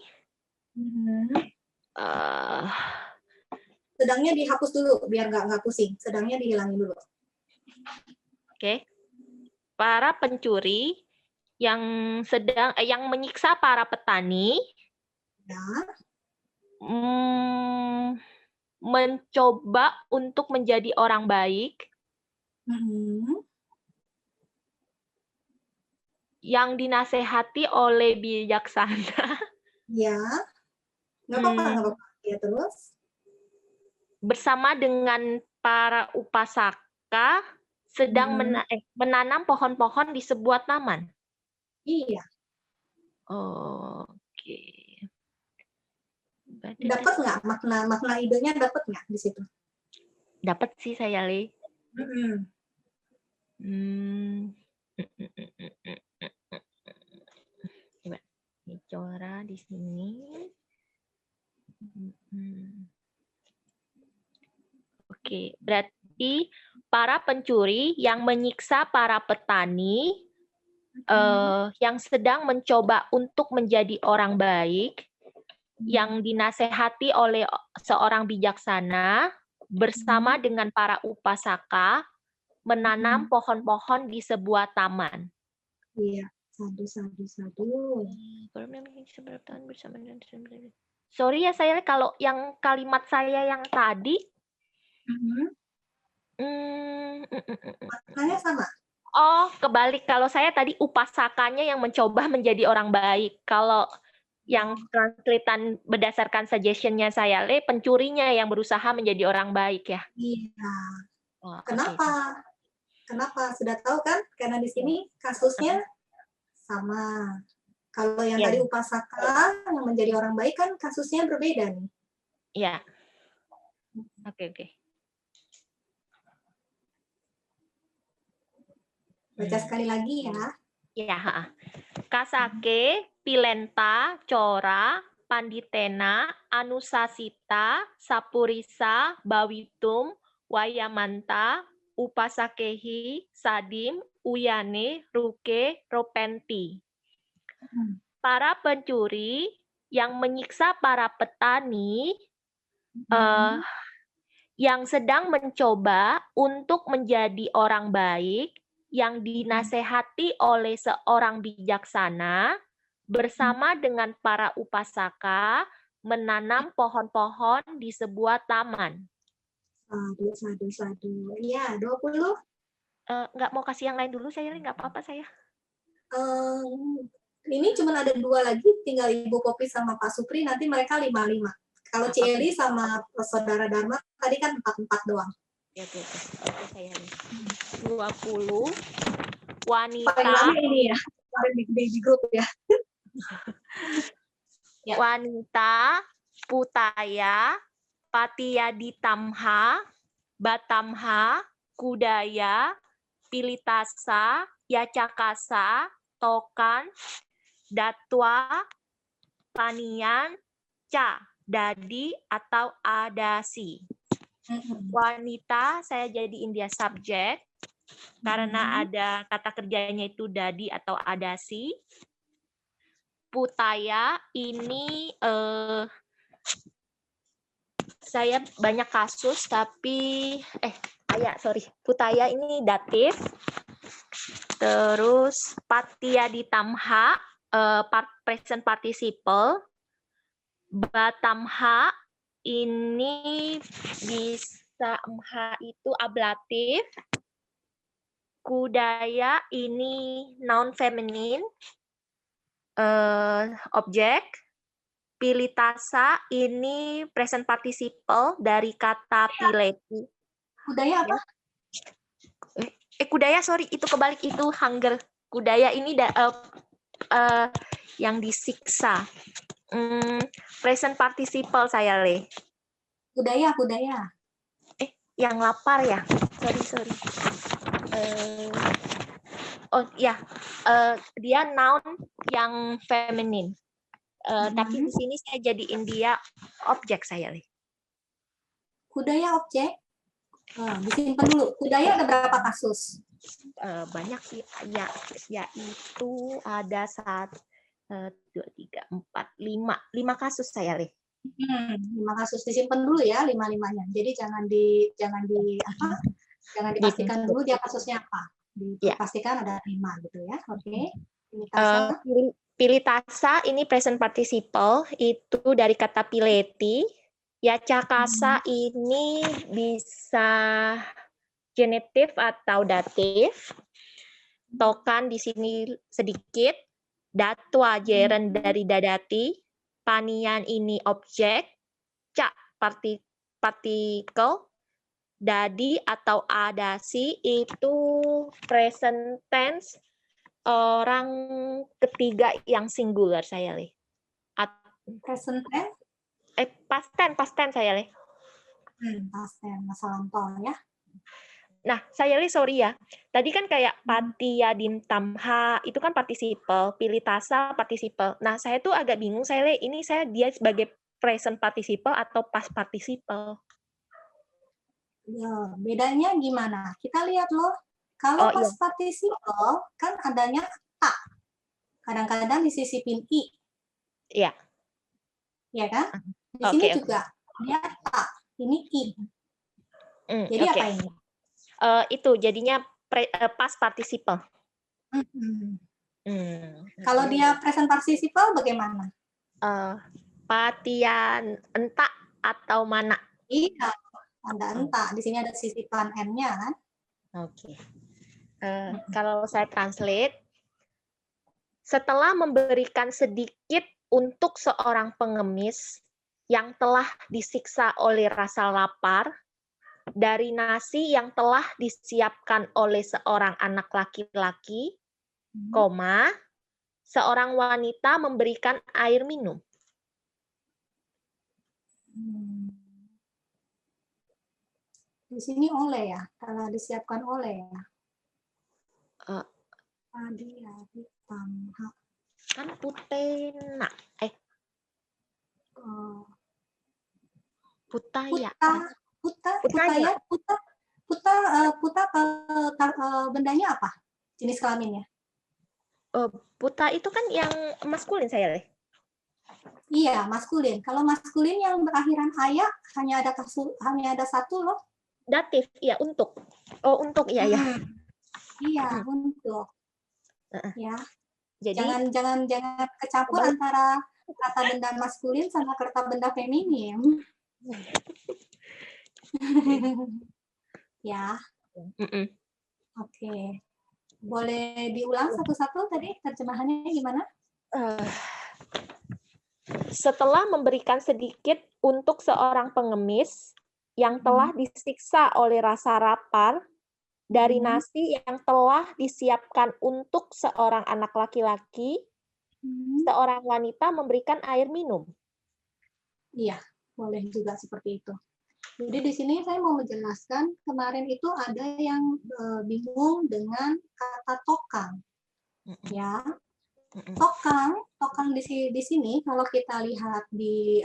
Sedangnya dihapus dulu biar nggak pusing. Sedangnya dihilangin dulu. Oke. Para pencuri yang yang menyiksa para petani. Ya. Mencoba untuk menjadi orang baik. Yang dinasehati oleh bijaksana. Ya. Nggak apa-apa. Ya, terus? Bersama dengan para upasaka sedang menanam pohon-pohon di sebuah taman. Iya. Oke. Dapat nggak makna idenya, dapat nggak di situ? Dapat sih saya, Li. Coba Cora di sini. Oke, berarti para pencuri yang menyiksa para petani yang sedang mencoba untuk menjadi orang baik, yang dinasehati oleh seorang bijaksana bersama dengan para upasaka menanam pohon-pohon di sebuah taman. Iya, sadu. Sorry ya saya kalau yang kalimat saya yang tadi. Maknanya sama. Oh, kebalik. Kalau saya tadi upasakanya yang mencoba menjadi orang baik. Kalau yang translatean berdasarkan suggestion-nya saya, pencurinya yang berusaha menjadi orang baik ya. Iya. Kenapa? Kenapa? Sudah tahu kan? Karena di sini kasusnya sama. Kalau yang tadi upasaka yang menjadi orang baik kan kasusnya berbeda nih. Iya. Oke. Baca sekali lagi ya. Iya. Kasake, Pilenta, Cora, Panditena, Anusasita, Sapurisa, Bawitum, Wayamanta, Upasakehi, Sadim, Uyane, Ruke, Ropenti. Para pencuri yang menyiksa para petani yang sedang mencoba untuk menjadi orang baik, yang dinasehati oleh seorang bijaksana, bersama dengan para upasaka, menanam pohon-pohon di sebuah taman. Sadu. Iya, 20. Nggak mau kasih yang lain dulu, saya nggak apa-apa saya. Ini cuma ada 2 lagi, tinggal Ibu Popi sama Pak Supri, nanti mereka 5-5. Kalau Cieli sama Saudara Dharma tadi kan 4-4 doang. Oke, saya 20. Wanita. Paling lama ini ya, di grup ya. Ya. Wanita, Putaya, Patiyaditamha, Batamha, Kudaya, Pilitasa, Yacakasa, Tokan, Datwa, Panian, Ca, Dadi, atau Adasi. Wanita saya jadiin dia subjek karena ada kata kerjanya itu dadi atau adasi. Putaya ini saya banyak kasus tapi Putaya ini datif. Terus Patiyaditamha present participle. Batamha ini bisa mha itu ablatif. Kudaya ini noun feminin, objek. Pilitasa ini present participle dari kata pileti. Kudaya apa? Kudaya, sorry, itu kebalik, itu hunger. Kudaya ini yang disiksa. Present participle saya, Le. Kudaya. Yang lapar ya? Sorry. Dia noun yang feminin. Tapi di sini saya jadiin dia objek saya, Le. Kudaya objek. Disimpan dulu. Kudaya ada berapa kasus? Banyak sih. Yaitu ada 1, 2, 3, 4, 5 kasus saya, Le. 5 kasus disimpan dulu ya, 5-5-nya. Jadi jangan dipastikan dulu dia kasusnya apa. Dipastikan ada 5 gitu ya. Oke. Pilitasa ini present participle itu dari kata pileti. Yacakasa ini bisa genitif atau datif. Tokan di sini sedikit. Datwa jeren dari dadati. Panian ini objek. Ca partikel. Dadi atau adasi itu present tense orang ketiga yang singular saya, Le. Present tense? Past tense saya, Le. Past tense, masa lampau ya. Nah, saya, Le, sorry ya. Tadi kan kayak Patiyadimtamha itu kan participle, Pilitasa participle. Nah, saya tuh agak bingung, saya, Le, ini dia sebagai present participle atau past participle. Ya, bedanya gimana? Kita lihat loh. Kalau past participle kan adanya tak. Kadang-kadang disisipin i. Iya. Ya kan? Di sini juga dia tak. Ini i. Jadi apa ini? Itu jadinya past participle. Kalau dia present participle bagaimana? Patian entak atau mana? Iya, ada entak. Di sini ada sisipan n-nya kan? Oke. Kalau saya translate, setelah memberikan sedikit untuk seorang pengemis yang telah disiksa oleh rasa lapar, dari nasi yang telah disiapkan oleh seorang anak laki-laki, seorang wanita memberikan air minum. Di sini oleh ya, kalau disiapkan oleh ya. Kan putena. Putaya. Putaya, puta bendanya apa? Jenis kelaminnya? Puta itu kan yang maskulin saya, Le. Iya, maskulin. Kalau maskulin yang berakhiran aya hanya ada satu loh. Datif, iya, untuk. Oh, untuk, iya, ya. Iya, untuk. Ya. Jadi Jangan kecampur antara kata benda maskulin sama kata benda feminim. Ya. Oke. Boleh diulang satu-satu tadi terjemahannya gimana? Setelah memberikan sedikit untuk seorang pengemis yang telah disiksa oleh rasa lapar dari nasi yang telah disiapkan untuk seorang anak laki-laki, seorang wanita memberikan air minum. Iya, boleh juga seperti itu. Jadi di sini saya mau menjelaskan, kemarin itu ada yang bingung dengan kata tokang. Ya. Tokang di sini kalau kita lihat di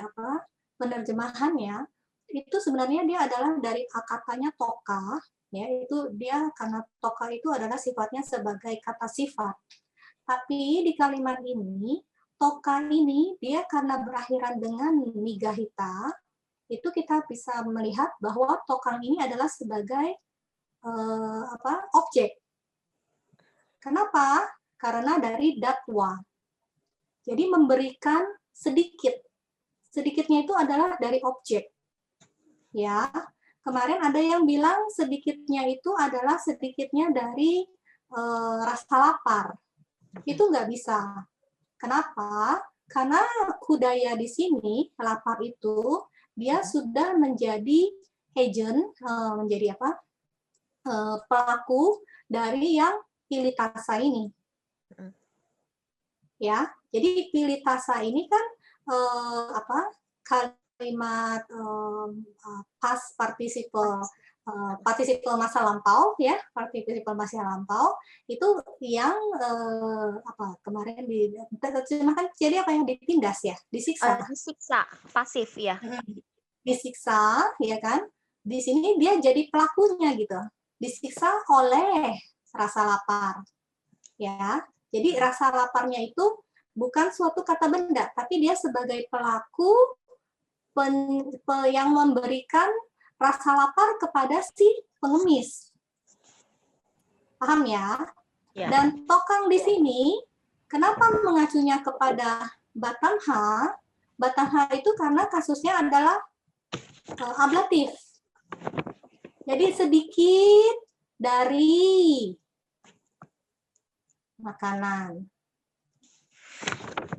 penerjemahannya, itu sebenarnya dia adalah dari katanya toka, ya, itu dia karena toka itu adalah sifatnya sebagai kata sifat. Tapi di kalimat ini, toka ini dia karena berakhiran dengan nigahita, itu kita bisa melihat bahwa tokang ini adalah sebagai objek. Kenapa? Karena dari datwa. Jadi memberikan sedikit. Sedikitnya itu adalah dari objek. Ya. Kemarin ada yang bilang sedikitnya itu adalah sedikitnya dari rasa lapar. Itu nggak bisa. Kenapa? Karena kudaya di sini, lapar itu, dia sudah menjadi agent, menjadi pelaku dari yang pilitasa ini. Ya, jadi pilitasa ini kan kalimat past participle masa lampau, ya, participle masa lampau itu yang kemarin diterjemahkan jadi apa yang ditindas, ya, disiksa. Disiksa, pasif, ya. Disiksa, ya kan? Di sini dia jadi pelakunya gitu. Disiksa oleh rasa lapar. Ya. Jadi rasa laparnya itu bukan suatu kata benda, tapi dia sebagai pelaku yang memberikan rasa lapar kepada si pengemis. Paham ya? Ya. Dan tokang di sini, kenapa mengacunya kepada Batamha? Batamha itu karena kasusnya adalah ablatif. Jadi sedikit dari makanan.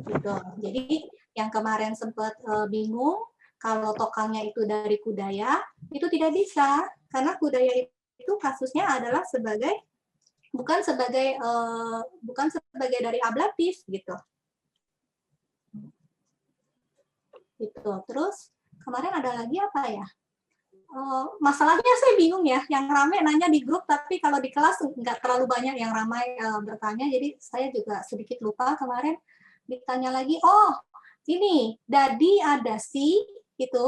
Gitu. Jadi yang kemarin sempat bingung, kalau tokangnya itu dari kudaya, itu tidak bisa. Karena kudaya itu kasusnya adalah bukan sebagai dari ablatif gitu. Gitu. Terus kemarin ada lagi apa ya? Masalahnya saya bingung ya. Yang ramai nanya di grup, tapi kalau di kelas nggak terlalu banyak yang ramai bertanya. Jadi saya juga sedikit lupa kemarin ditanya lagi. Oh, ini dadi ada si itu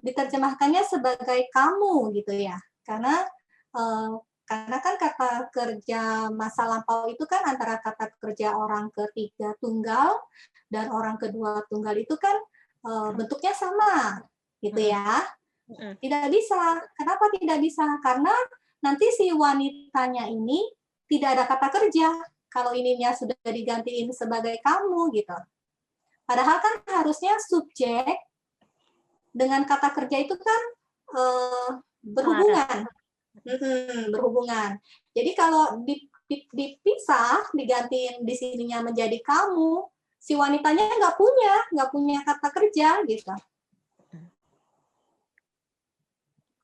diterjemahkannya sebagai kamu gitu ya. Karena kan kata kerja masa lampau itu kan antara kata kerja orang ketiga tunggal dan orang kedua tunggal itu kan bentuknya sama gitu ya. Tidak bisa. Kenapa tidak bisa? Karena nanti si wanitanya ini tidak ada kata kerja. Kalau ininya sudah digantiin sebagai kamu gitu. Padahal kan harusnya subjek dengan kata kerja itu kan berhubungan. Berhubungan. Jadi kalau dipisah, digantiin di sininya menjadi kamu, si wanitanya nggak punya kata kerja gitu.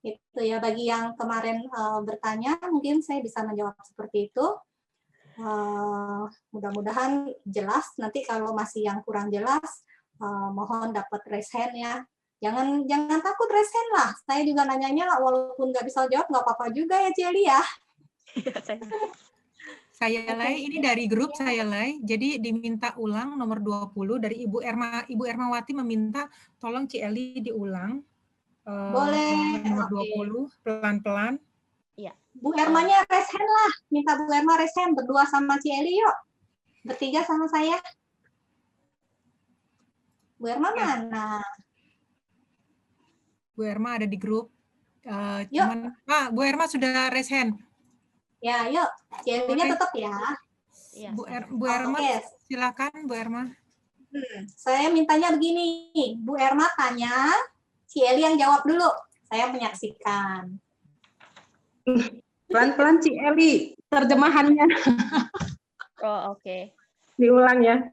Itu ya, bagi yang kemarin bertanya, mungkin saya bisa menjawab seperti itu. Mudah-mudahan jelas. Nanti kalau masih yang kurang jelas, mohon dapat raise hand ya. Jangan takut raise hand lah. Saya juga nanyanya walaupun nggak bisa jawab, nggak apa-apa juga ya, Celi ya. Saya Lai, ini dari grup saya Lai. Jadi diminta ulang nomor 20 dari Ibu Ermawati meminta tolong Cieli diulang. Boleh. Nomor Oke. 20 pelan-pelan. Iya. Bu Ermanya raise hand lah. Minta Bu Erma raise hand berdua sama Cieli yuk. Bertiga sama saya. Bu Erma Ya. mana? Bu Erma ada di grup. Yuk. Bu Erma sudah raise hand. Ya, yuk. Cielinya Boleh. tetap ya. Iya, Bu Erma, Oke. silakan Bu Erma. Saya mintanya begini. Bu Erma tanya, Cieli yang jawab dulu. Saya menyaksikan. Pelan-pelan Cieli, terjemahannya Oh, oke. diulang ya.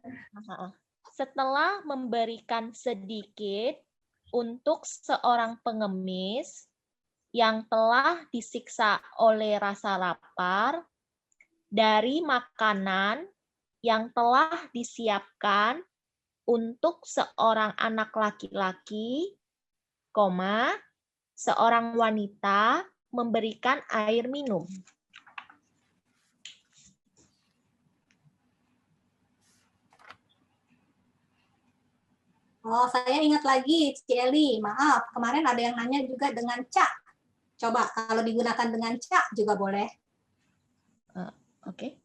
Setelah memberikan sedikit untuk seorang pengemis yang telah disiksa oleh rasa lapar dari makanan yang telah disiapkan untuk seorang anak laki-laki, seorang wanita memberikan air minum. Oh, saya ingat lagi, Cieli. Maaf, kemarin ada yang nanya juga dengan cak. Coba kalau digunakan dengan cak juga boleh. Oke.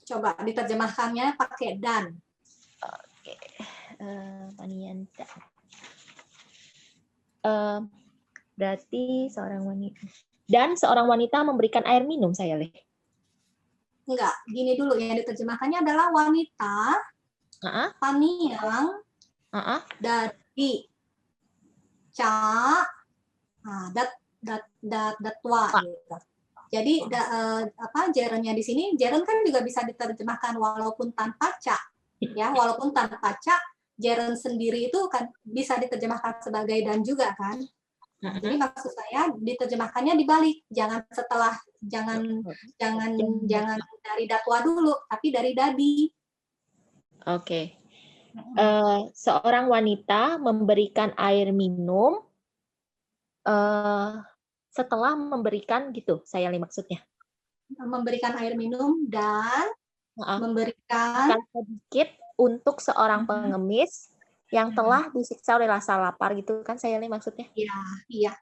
Coba diterjemahkannya pakai dan. Oke. Panianta. Berarti seorang wanita. Dan seorang wanita memberikan air minum, saya Leh. Enggak, gini dulu yang diterjemahkannya adalah wanita paniang dari ca datwa gitu. Jadi gerunnya di sini, gerun kan juga bisa diterjemahkan walaupun tanpa ca. Ya, walaupun tanpa ca, gerun sendiri itu kan bisa diterjemahkan sebagai dan juga kan. Nah, jadi maksud saya diterjemahkannya dibalik, jangan dari datwa dulu, tapi dari dadi. Oke. Seorang wanita memberikan air minum setelah memberikan gitu, saya maksudnya. Memberikan air minum dan memberikan sedikit untuk seorang pengemis yang telah disiksa oleh rasa lapar gitu kan, saya maksudnya. Iya.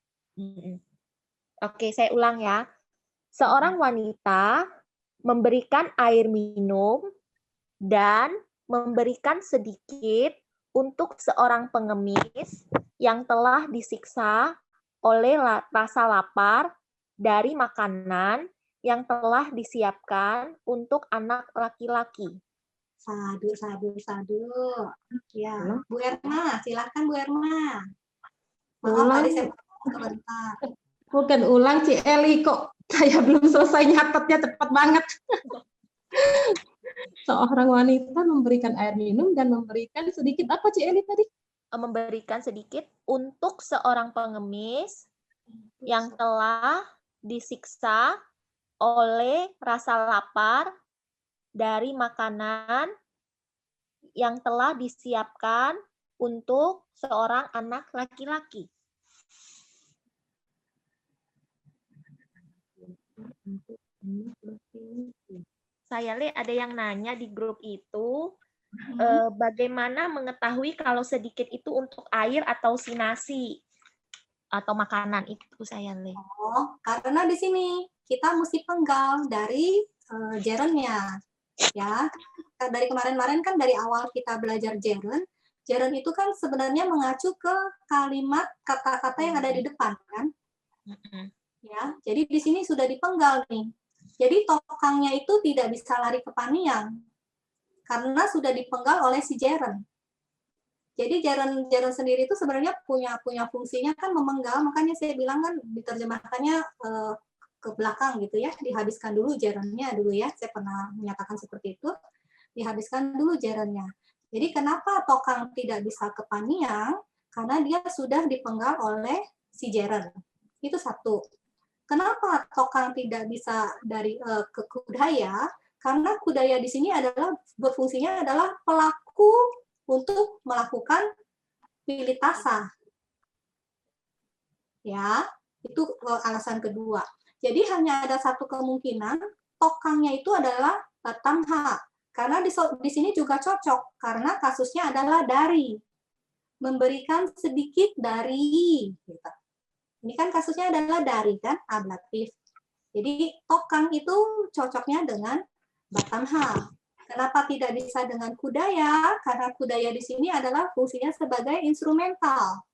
Oke, saya ulang ya. Seorang wanita memberikan air minum dan memberikan sedikit untuk seorang pengemis yang telah disiksa oleh rasa lapar dari makanan yang telah disiapkan untuk anak laki-laki. Sadu. Ya, Bu Erma, silakan Bu Erma. Maaf tadi saya sebentar. Bukan ulang Cieli, kok saya belum selesai nyatetnya cepat banget. Seorang wanita memberikan air minum dan memberikan sedikit apa Cieli tadi? Memberikan sedikit untuk seorang pengemis yang telah disiksa oleh rasa lapar dari makanan yang telah disiapkan untuk seorang anak laki-laki. Saya lihat ada yang nanya di grup itu, bagaimana mengetahui kalau sedikit itu untuk air atau si nasi atau makanan itu, saya lihat. Oh, karena di sini kita mesti penggal dari gerunnya. Ya, dari kemarin-kemarin kan dari awal kita belajar gerun itu kan sebenarnya mengacu ke kalimat kata-kata yang ada di depan kan. Ya, jadi di sini sudah dipenggal nih. Jadi tokangnya itu tidak bisa lari ke paniang karena sudah dipenggal oleh si gerun. Jadi gerun sendiri itu sebenarnya punya fungsinya kan memenggal, makanya saya bilang kan diterjemahkannya ke belakang gitu ya, dihabiskan dulu gerunnya dulu ya. Saya pernah menyatakan seperti itu, dihabiskan dulu gerunnya. Jadi kenapa tokang tidak bisa ke paniang? Karena dia sudah dipenggal oleh si gerun. Itu satu. Kenapa tokang tidak bisa dari ke kudaya? Karena kudaya di sini adalah berfungsinya adalah pelaku untuk melakukan pilitasa. Ya, itu alasan kedua. Jadi hanya ada satu kemungkinan tokangnya itu adalah batam H. Karena di sini juga cocok, karena kasusnya adalah dari. Memberikan sedikit dari. Gitu. Ini kan kasusnya adalah dari, kan? Ablatif. Jadi tokang itu cocoknya dengan batam H. Kenapa tidak bisa dengan kudaya? Karena kudaya di sini adalah fungsinya sebagai instrumental.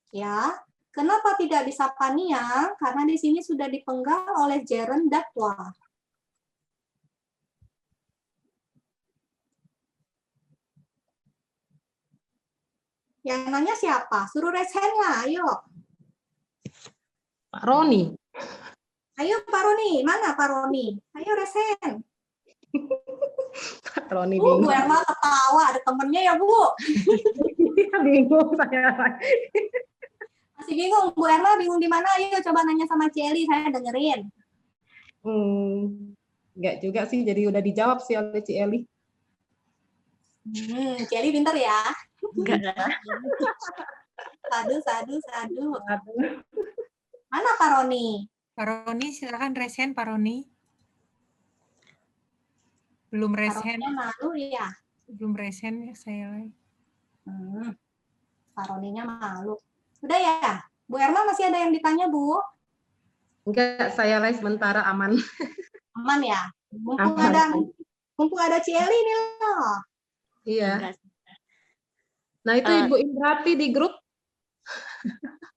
Ya, kenapa tidak bisa paniang? Karena di sini sudah dipenggal oleh gerund datwa. Yang nanya siapa? Suruh raise hand-nya, ayo. Pak Roni. Ayo Pak Roni, mana Pak Roni? Ayo raise hand. Pak Roni Bu bingung. Erma ketawa, ada temennya ya Bu. Bingung saya. Masih bingung, Bu Erma bingung di mana? Ayo coba nanya sama Celi, saya dengerin. Enggak juga sih, jadi udah dijawab sih oleh Ci Eli. Celi pinter ya. Enggak. Sadu. Mana Pak Roni? Pak Roni, silakan raise hand, Pak Roni. Belum Pak raise hand. Roninya malu ya? Belum raise hand ya saya. Pak Roninya malu. Udah ya? Bu Erma masih ada yang ditanya, Bu? Enggak, saya live sementara aman. Aman ya? Aman. Mumpung ada Celi ini loh. Iya. Enggak. Nah, itu Ibu Indrati di grup.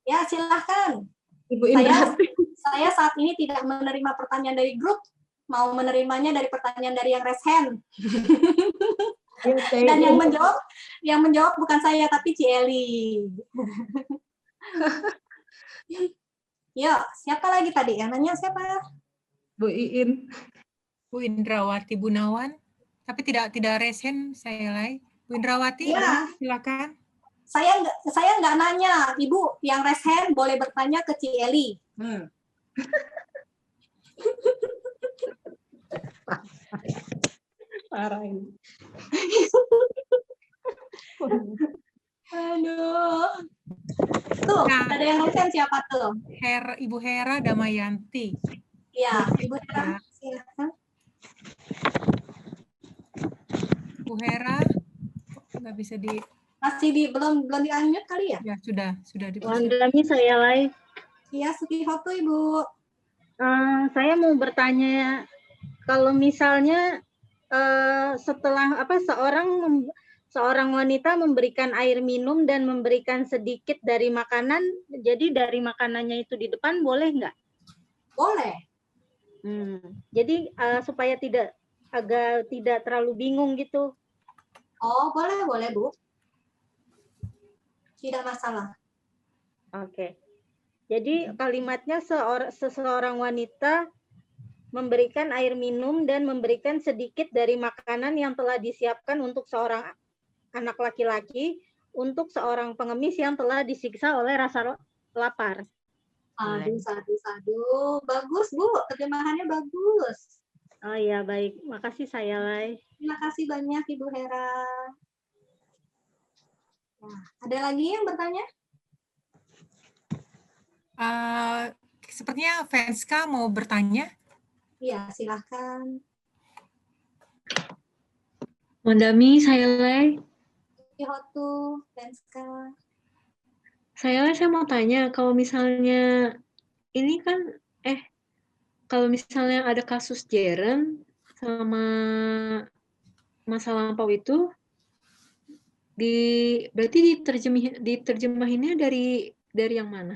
Ya, silahkan. Ibu Indrati. Saya saat ini tidak menerima pertanyaan dari grup, mau menerimanya dari pertanyaan dari yang raise hand. Dan yang menjawab bukan saya tapi Cieli. Yuk, siapa lagi tadi? Yang nanya siapa? Bu Iin. Bu Indrawati Gunawan. Tapi tidak raise hand saya lagi. Bu Indrawati, Ya. silakan. Saya nggak nanya, Ibu yang raise hand boleh bertanya ke Cieli. Parah ini. Aduh. Tuh, Nah. ada yang raise hand siapa tuh? Ibu Hera Damayanti. Iya, Ibu Hera, silakan. Bu Hera, nggak bisa Masih belum di-unmute kali ya? ya sudah di. Wandami saya live. Iya, Sukihoto Ibu. Saya mau bertanya, kalau misalnya setelah seorang wanita memberikan air minum dan memberikan sedikit dari makanan, jadi dari makanannya itu di depan boleh nggak? Boleh. Jadi supaya tidak terlalu bingung gitu. Oh, boleh Bu. Tidak masalah. Oke. Jadi kalimatnya seseorang wanita memberikan air minum dan memberikan sedikit dari makanan yang telah disiapkan untuk seorang anak laki-laki untuk seorang pengemis yang telah disiksa oleh rasa lapar. Sadu. Bagus, Bu. Terjemahannya bagus. Oh iya, baik. Makasih saya Lai. Terima kasih banyak Ibu Hera. Nah, ada lagi yang bertanya? Sepertinya Venska mau bertanya. Iya, silahkan. Wandami, saya Lai. Sukihoto, Venska. Saya mau tanya, kalau misalnya ini kan, kalau misalnya ada kasus Jeren sama masa lampau itu, berarti diterjemahinnya dari yang mana?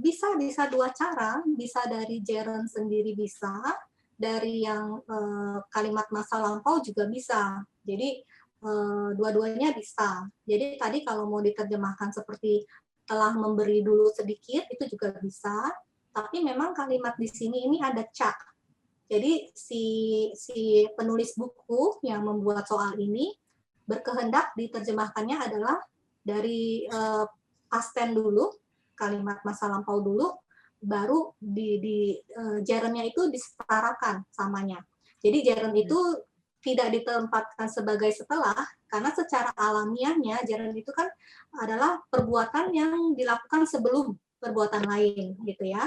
Bisa dua cara, bisa dari Jeren sendiri bisa, dari yang kalimat masa lampau juga bisa. Jadi dua-duanya bisa. Jadi tadi kalau mau diterjemahkan seperti telah memberi dulu sedikit itu juga bisa. Tapi memang kalimat di sini ini ada cak. Jadi si penulis buku yang membuat soal ini berkehendak diterjemahkannya adalah dari past tense dulu, kalimat masa lampau dulu, baru di Jeren-nya itu disetarakan samanya. Jadi Jeren itu tidak ditempatkan sebagai setelah, karena secara alamiahnya Jeren itu kan adalah perbuatan yang dilakukan sebelum perbuatan lain, gitu ya.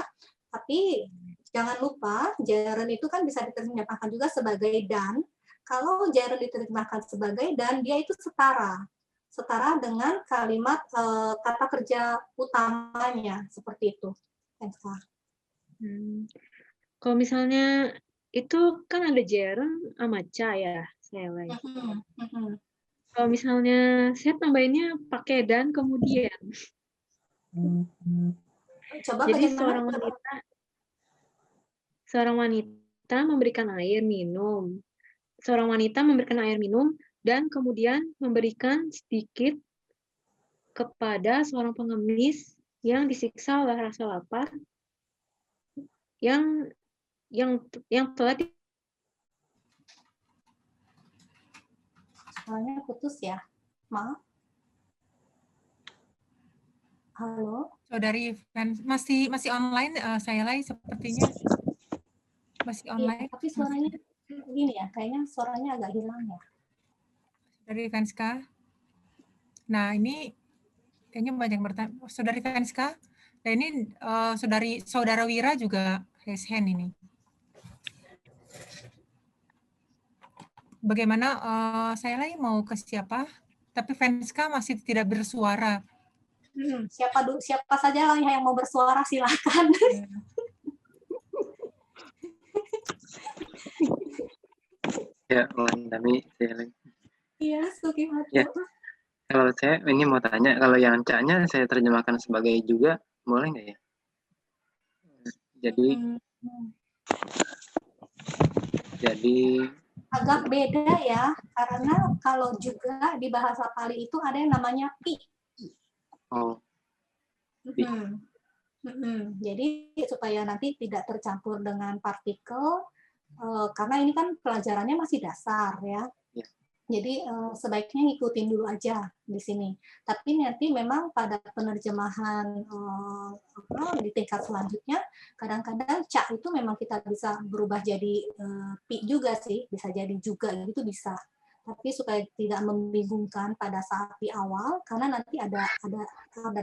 Tapi jangan lupa Jaren itu kan bisa diterjemahkan juga sebagai dan. Kalau Jaren diterjemahkan sebagai dan, dia itu setara dengan kalimat kata kerja utamanya, seperti itu. Kalau misalnya itu kan ada Jaren sama Ca ya, saya like. Kalau misalnya saya tambahinnya pakai dan kemudian. Coba Jadi bagaimana? seorang wanita memberikan air minum. Seorang wanita memberikan air minum dan kemudian memberikan sedikit kepada seorang pengemis yang disiksa oleh rasa lapar yang telah Soalnya putus ya, maaf. Halo, Saudari masih online, saya lagi sepertinya masih online. iya, tapi suaranya gini ya, kayaknya suaranya agak hilang ya. Saudari Venska. Nah, ini kayaknya banyak bertanya. Saudari Venska, dan ini saudara Wira juga raise hand ini. Bagaimana saya lagi mau ke siapa? Tapi Venska masih tidak bersuara. Siapa saja lah yang mau bersuara, silakan. Ya, Wandami, saya lagi. Iya, Sukimatu. Ya, kalau saya ini mau tanya, kalau yang Ca-nya saya terjemahkan sebagai juga, boleh nggak ya? Jadi agak beda ya, karena kalau juga di bahasa Pali itu ada yang namanya pi. Jadi supaya nanti tidak tercampur dengan partikel, karena ini kan pelajarannya masih dasar ya. Jadi sebaiknya ngikutin dulu aja di sini. Tapi nanti memang pada penerjemahan di tingkat selanjutnya, kadang-kadang ca itu memang kita bisa berubah jadi pi juga sih, bisa jadi juga gitu bisa. Tapi supaya tidak membingungkan pada saat di awal, karena nanti ada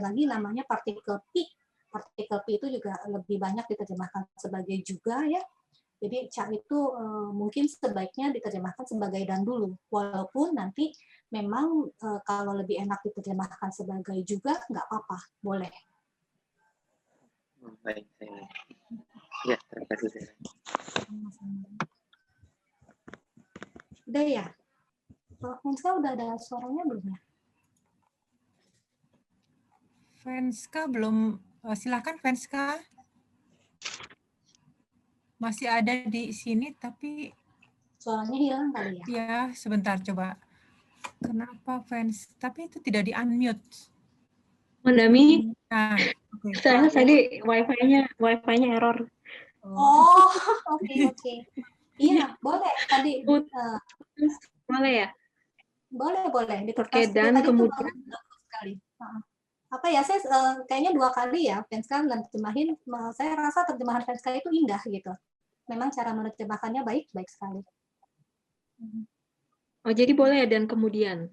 lagi namanya partikel pi. Partikel pi itu juga lebih banyak diterjemahkan sebagai juga ya. Jadi ca itu mungkin sebaiknya diterjemahkan sebagai dan dulu, walaupun nanti memang kalau lebih enak diterjemahkan sebagai juga nggak apa-apa, boleh. Baik, ya terima kasih. Udah ya? Venska udah ada suaranya belum ya? Venska belum, silakan Venska. Masih ada di sini tapi suaranya hilang kali ya? Ya, sebentar coba. Kenapa tapi itu tidak di-unmute. Wandami, Nah, saya tadi wifi-nya error. Oh, oke. Iya, boleh tadi. Boleh ya? Boleh. Di Oke, kertas dan tadi kemudian bagus sekali. Apa ya, saya kayaknya 2 kali ya Venska terjemahin, saya rasa terjemahan Venska itu indah gitu. Memang cara menerjemahkannya baik sekali. Oh, jadi boleh ya dan kemudian.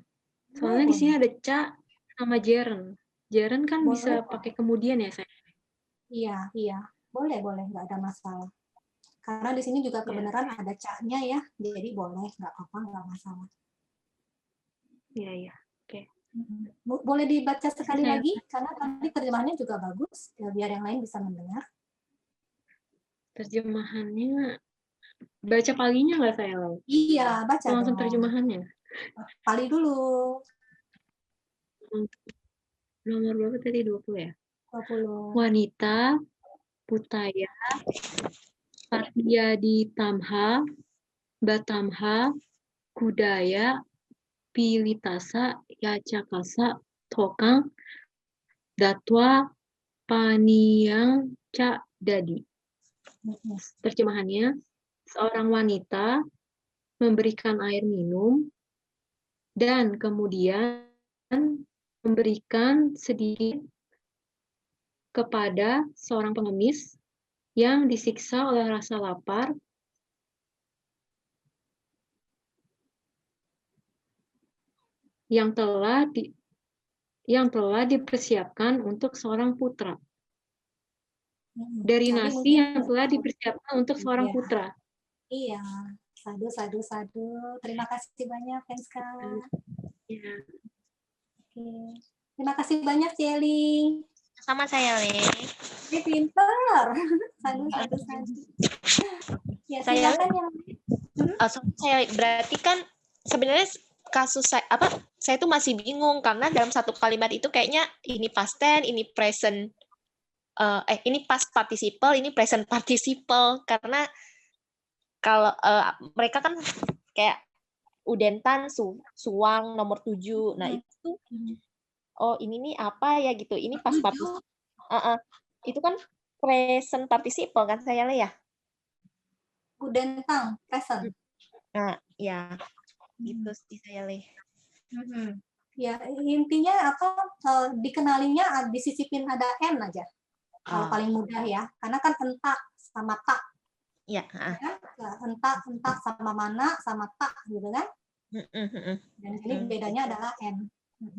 Soalnya di sini ada ca sama Jaren. Jaren kan boleh, bisa pakai kemudian ya, saya. Iya. Boleh, nggak ada masalah. Karena di sini juga kebenaran ada ca-nya ya, jadi boleh, nggak apa-apa, nggak masalah. Iya. Oke. Boleh dibaca sekali lagi, karena tadi terjemahannya juga bagus, ya, biar yang lain bisa mendengar. Terjemahannya, baca palinya nggak saya? Iya, baca langsung dong. Terjemahannya. Pali dulu. Nomor berapa tadi? 20 ya? 20. Wanita, Putaya, Partia di Tamha, Batamha, Kudaya, Pilitasa, Yacakasa, Tokang, Datwa, Paniang, Ca, Dadi. Terjemahannya, seorang wanita memberikan air minum dan kemudian memberikan sedikit kepada seorang pengemis yang disiksa oleh rasa lapar yang telah dipersiapkan untuk seorang putra. dari Tapi nasi mungkin yang telah dipersiapkan untuk seorang iya, putra. iya. Sadu, sadu, sadu. Terima kasih banyak, Kenska. Ya. Oke. Terima kasih banyak, Celi. Sama saya, Le. Ini pinter. Sadu, sadu, sadu. Ya, Saya silakan yang saya berarti kan sebenarnya kasus saya tuh masih bingung karena dalam satu kalimat itu kayaknya ini past tense, ini present ini past participle, ini present participle karena kalau mereka kan kayak udentan, suang nomor 7. Nah, itu oh ini nih apa ya gitu. Ini past participle. Itu kan present participle kan saya lihat ya. Udentang, present. Nah, ya gitu sih saya lihat. Ya, intinya apa dikenalinya disisipin ada N aja. Kalau paling mudah ya. Karena kan entak sama tak. Iya, Entak sama mana sama tak gitu kan. Dan ini bedanya adalah N.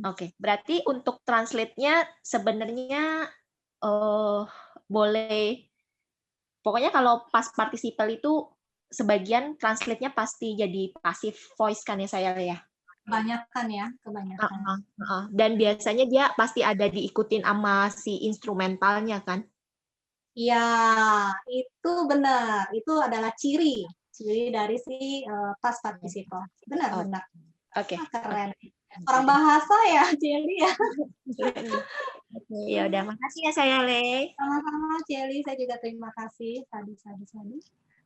Oke, berarti untuk translate-nya sebenarnya boleh pokoknya kalau past participle itu sebagian translate-nya pasti jadi passive voice kan ya saya ya. Kebanyakan ya, kebanyakan. Dan biasanya dia pasti ada diikutin sama si instrumentalnya kan? Ya, itu benar. Itu adalah ciri dari si past participle. Benar. Oke. Keren. Orang bahasa ya, Celi ya. Ya udah, makasih ya saya Le. Sama-sama Celi, saya juga terima kasih. Sadu.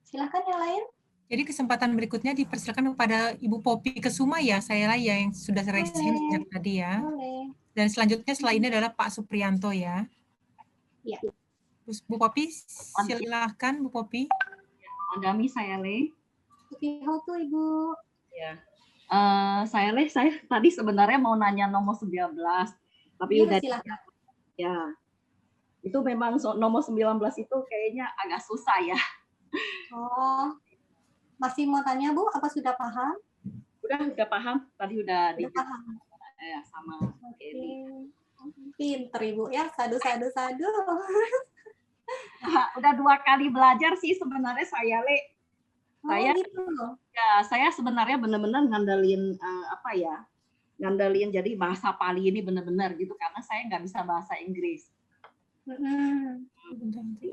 Silakan yang lain. Jadi kesempatan berikutnya dipersilakan kepada Ibu Poppy Kesuma ya, saya lah yang sudah raise hand sejak tadi ya. Boleh. Dan selanjutnya setelah ini adalah Pak Supriyanto ya. Ya. Terus Bu Poppy, silahkan Bu Poppy. Agami saya Le. Supiho tuh Ibu. Ya. Saya tadi sebenarnya mau nanya nomor 19, tapi Ya, udah silakan. ya. Itu memang nomor 19 itu kayaknya agak susah ya. Oh. Masih mau tanya Bu, apa sudah paham? Udah paham, tadi udah paham. Ya, sama Oke. Pinter Ibu ya, sadu. Udah 2 kali belajar sih sebenarnya saya Le. Gitu. Ya, saya sebenarnya benar-benar ngandelin ngandelin jadi bahasa Pali ini benar-benar gitu karena saya nggak bisa bahasa Inggris. Jadi,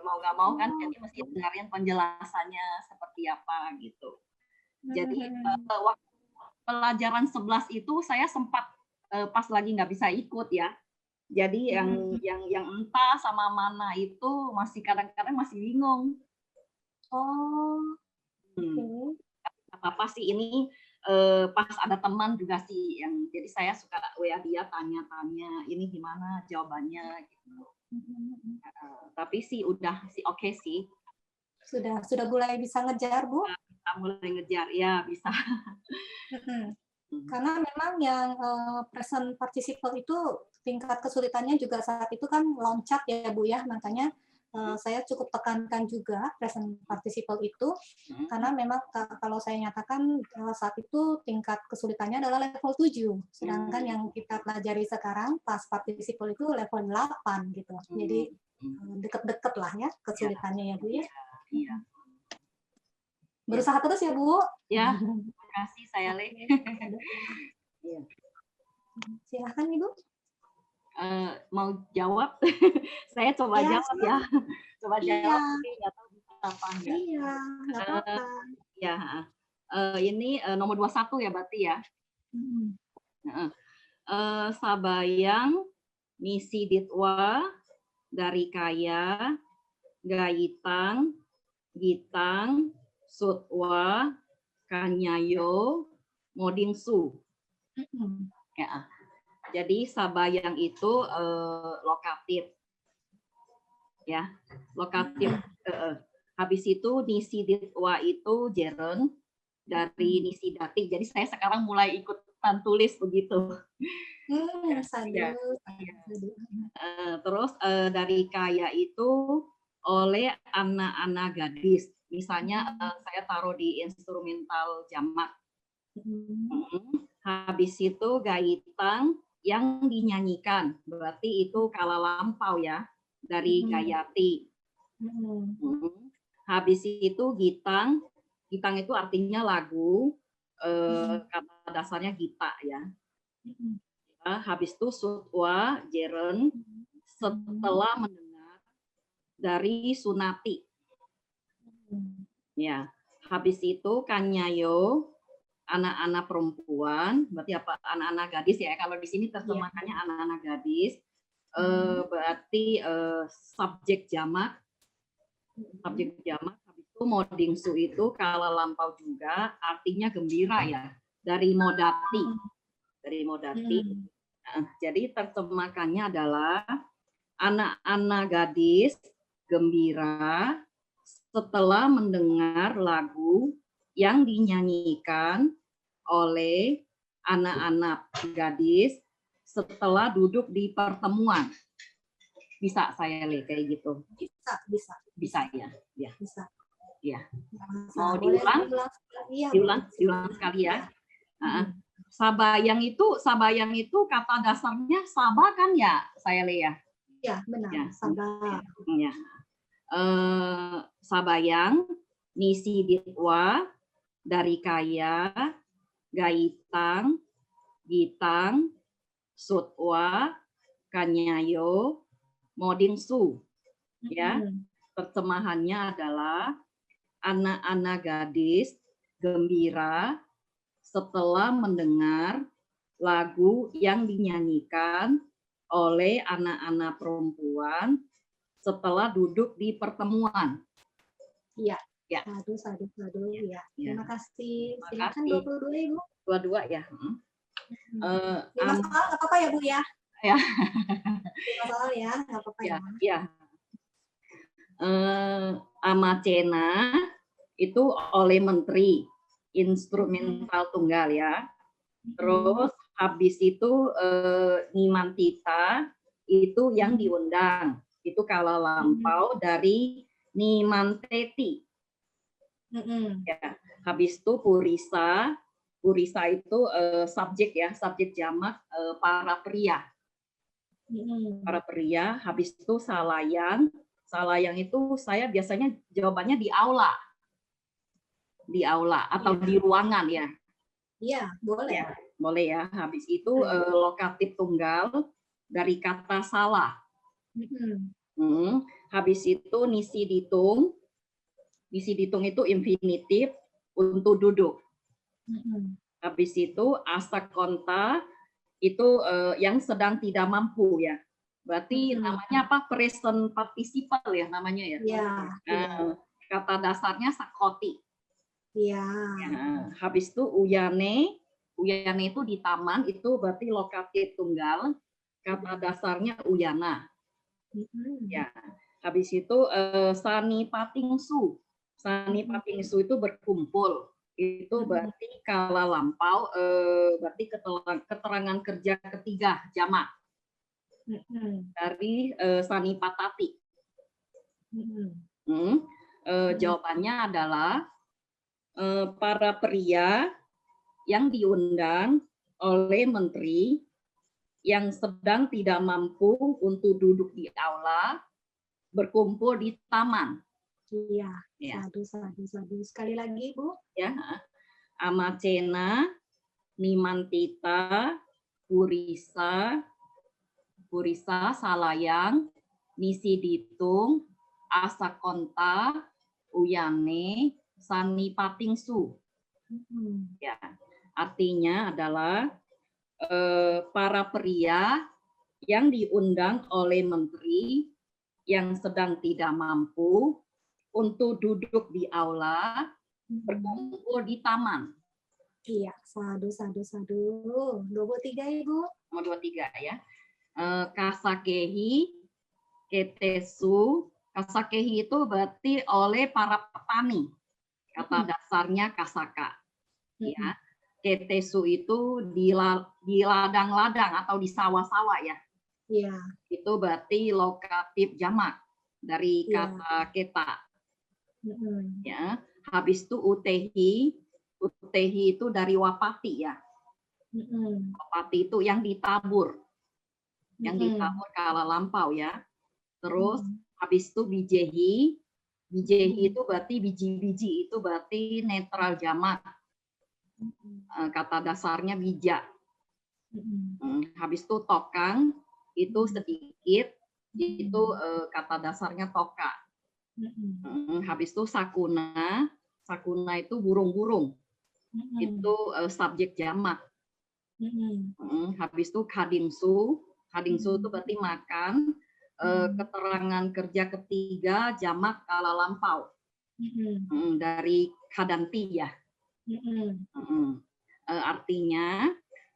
mau nggak mau kan jadi mesti dengerin penjelasannya seperti apa gitu. Jadi waktu pelajaran 11 itu saya sempat pas lagi nggak bisa ikut ya. Jadi yang entah sama mana itu masih kadang-kadang masih bingung. Apa sih ini pas ada teman juga sih yang jadi saya suka WA dia tanya-tanya ini gimana jawabannya gitu. Tapi sih udah sih oke sih. Sudah mulai bisa ngejar Bu? Kita mulai ngejar ya bisa. Karena memang yang present participle itu tingkat kesulitannya juga saat itu kan loncat ya Bu ya, makanya saya cukup tekankan juga present participle itu karena memang kalau saya nyatakan saat itu tingkat kesulitannya adalah level 7, sedangkan yang kita pelajari sekarang past participle itu level 8 gitu. Jadi deket-deket lah ya kesulitannya ya Bu ya. Iya. Berusaha terus ya Bu. Ya, terima kasih saya Le. Silahkan Ibu. Mau jawab? Saya coba jawab ya. Coba jawab. Nggak tahu bisa apa enggak. Iya, nggak apa-apa. Ya, ini nomor 21 ya berarti ya. Sabayang, misi ditwa, dari kaya, gayitang, gitang, sutwa, kanyayo, modingsu. Ya. Jadi sabayang itu lokatif, ya lokatif. Habis itu nisi ditwa itu jeren dari nisi datik. Jadi saya sekarang mulai ikutan tulis begitu. Ya. Terus dari kaya itu oleh anak-anak gadis. Misalnya saya taruh di instrumental jamak. Habis itu gaitang yang dinyanyikan, berarti itu kala lampau ya. dari Gayati. Habis itu Gitang. Gitang itu artinya lagu, kata dasarnya Gita ya. Habis itu Sutwa, Jeren, setelah mendengar dari Sunati. Ya, habis itu Kanyayo, anak-anak perempuan, berarti apa? Anak-anak gadis ya. Kalau di sini terjemahannya anak-anak gadis, berarti subjek jamak. Subjek jamak. Habis itu Modingsu itu kalau lampau juga artinya gembira ya. Dari Modati. Dari Modati. Nah, jadi terjemahannya adalah anak-anak gadis gembira setelah mendengar lagu yang dinyanyikan oleh anak-anak gadis setelah duduk di pertemuan. Bisa saya lihat kayak gitu? Bisa ya. Ya. Bisa. Ya. Mau diulang? Diulang sekali ya. Sabayang itu kata dasarnya Sabah kan ya, saya lihat. Ya, benar. Ya. Sabah. Ya. Sabayang, Nisi Ditwa, dari Kaya, Gaitang, Gitang, Sutwa, Kanyayo, Modingsu. Ya, terjemahannya adalah anak-anak gadis gembira setelah mendengar lagu yang dinyanyikan oleh anak-anak perempuan setelah duduk di pertemuan. Iya. Ya. Sadu. Ya. Ya. Terima kasih. Terima Silakan kasih. 22 Ibu. 22 ya. Masalah nggak apa-apa ya Bu ya. Ya. Masalah ya, nggak apa-apa ya. Ya. Amacena itu oleh Menteri instrumental tunggal ya. Terus habis itu Nimantita itu yang diundang. Itu kalau lampau dari Nimanteti. Ya. Habis itu Purisa. Purisa itu subjek ya, subjek jamak para pria. Para pria. Habis itu Salayang. Salayang itu saya biasanya jawabannya di aula. Di aula atau di ruangan ya. Iya, boleh. Ya, boleh ya. Habis itu lokatif tunggal dari kata salah. Habis itu Nisi Ditung. Nisi Ditung itu infinitif untuk duduk. Habis itu Asakonta itu yang sedang tidak mampu ya. Berarti namanya apa? Present participle ya namanya ya. Iya. Kata dasarnya sakoti. Iya. Ya, habis itu Uyane. Uyane itu di taman, itu berarti lokatif tunggal. Kata dasarnya Uyana. Ya. Habis itu Sani Patingsu. Sani Patingsu itu berkumpul. Itu berarti kala lampau, berarti keterangan kerja ketiga jamak dari Sani Patati. Jawabannya adalah para pria yang diundang oleh menteri yang sedang tidak mampu untuk duduk di aula berkumpul di taman. Iya. Ya. Sadu. Sekali lagi, Bu. Ya. Amacena, Nimantita, Purisa, Salayang, Nisi Ditung, Asakonta, Uyane, Sani Patingsu. Ya. Artinya adalah para pria yang diundang oleh menteri yang sedang tidak mampu untuk duduk di aula berkumpul di taman. Iya, sadu. 23 Ibu. Nomor 23 ya. Kasakehi, Ketesu. Kasakehi itu berarti oleh para petani. Kata dasarnya kasaka. Ya. Ketesu itu di ladang-ladang atau di sawah-sawah ya. Iya. Itu berarti lokatif jamak dari kata keta. Ya, habis itu utehi itu dari wapati ya. Wapati itu yang ditabur, kala lampau ya. Terus habis itu bijehi. Bijehi itu berarti biji-biji, itu berarti netral jamak. Kata dasarnya bija. Habis itu tokang, itu sedikit, itu kata dasarnya toka. Habis itu sakuna, sakuna itu burung-burung, itu subjek jamak. Habis itu kadingsu, kadingsu itu berarti makan. Keterangan kerja ketiga jamak kala lampau dari kadanti ya. Artinya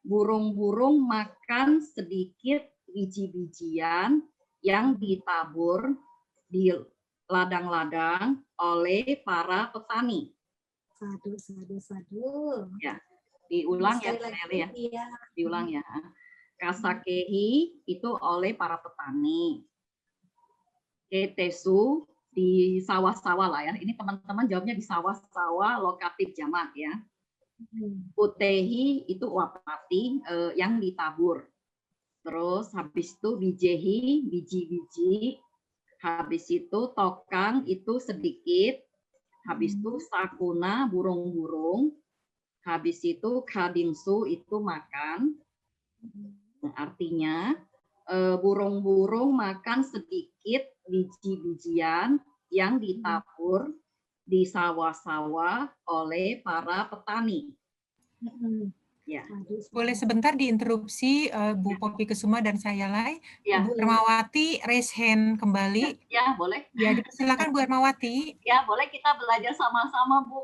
burung-burung makan sedikit biji-bijian yang ditabur di ladang-ladang oleh para petani. Sadu. Ya, diulang ya, ya. Diulang ya. Kasakehi itu oleh para petani. Ketesu di sawah-sawah lah ya. Ini teman-teman jawabnya di sawah-sawah lokatif jamak ya. Utehi itu wapati yang ditabur. Terus habis itu bijehi biji-biji. Habis itu tokang itu sedikit. Habis itu sakuna burung-burung. Habis itu kadingsu itu makan. Artinya burung-burung makan sedikit biji-bijian yang ditabur di sawah-sawah oleh para petani. Ya. Boleh sebentar diinterupsi Bu Poppy Kesuma dan saya Lai. Ya. Bu Ermawati raise hand kembali. Ya, boleh. Ya, dipersilakan Bu Ermawati. Ya, boleh kita belajar sama-sama, Bu.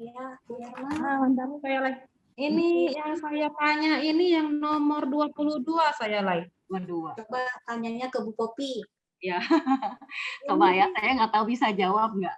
Ya, Bu Erma. Bentar, saya Lai. Ini yang saya tanya ini yang nomor 22 saya Lai. 22. Coba tanyanya ke Bu Poppy. Ya, coba ya, saya nggak tahu bisa jawab nggak.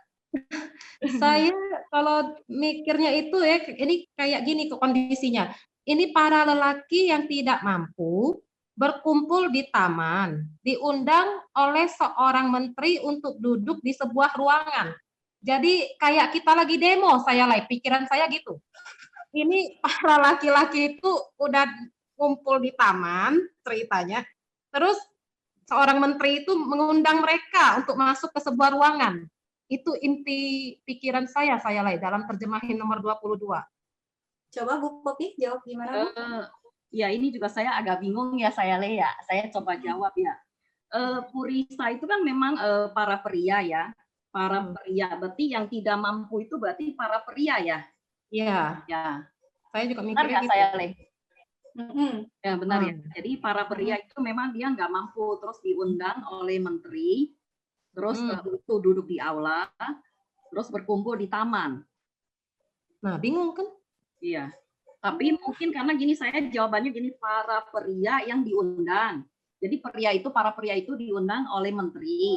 Saya kalau mikirnya itu ya, ini kayak gini kondisinya. Ini para lelaki yang tidak mampu berkumpul di taman, diundang oleh seorang menteri untuk duduk di sebuah ruangan. Jadi kayak kita lagi demo, saya Lai, pikiran saya gitu. Ini para laki-laki itu udah ngumpul di taman ceritanya, terus seorang menteri itu mengundang mereka untuk masuk ke sebuah ruangan. Itu inti pikiran saya Lai, dalam terjemahan nomor 22. Coba Bu Poppy jawab gimana, Bu? Ya ini juga saya agak bingung ya saya Lai ya. Saya coba jawab ya. Purisa itu kan memang para pria ya. Para pria, berarti yang tidak mampu itu berarti para pria ya. Iya. Ya. Saya juga Benar mikirnya nggak gitu. saya Lai? Ya benar ya. Jadi para pria itu memang dia nggak mampu, terus diundang oleh menteri, terus itu duduk di aula, terus berkumpul di taman. Nah, bingung kan? Iya. Tapi mungkin karena gini, saya jawabannya gini, para pria yang diundang. Jadi para pria itu diundang oleh menteri.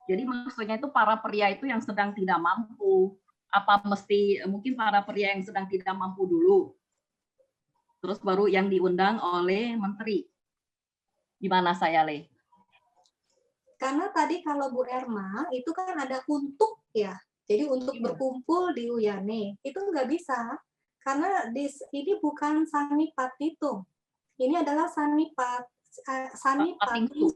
Jadi maksudnya itu para pria itu yang sedang tidak mampu. Apa mesti mungkin para pria yang sedang tidak mampu dulu, terus baru yang diundang oleh menteri. Gimana saya Lai? Karena tadi kalau Bu Erma itu kan ada untuk ya, jadi untuk berkumpul di Uyane itu nggak bisa, karena ini bukan sanipat itu, ini adalah sanipat Patingsu.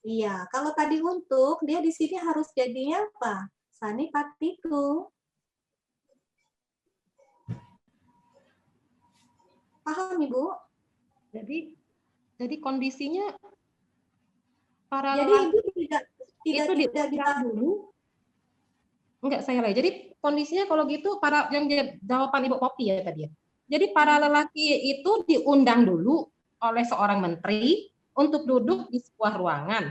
Iya, kalau tadi untuk dia di sini harus jadinya apa? Sanipat itu. Paham Ibu? Jadi kondisinya para Jadi Ibu tidak bisa dulu. Enggak saya Lai. Jadi kondisinya kalau gitu para yang jawaban Ibu Poppy ya tadi ya. Jadi para lelaki itu diundang dulu oleh seorang menteri untuk duduk di sebuah ruangan.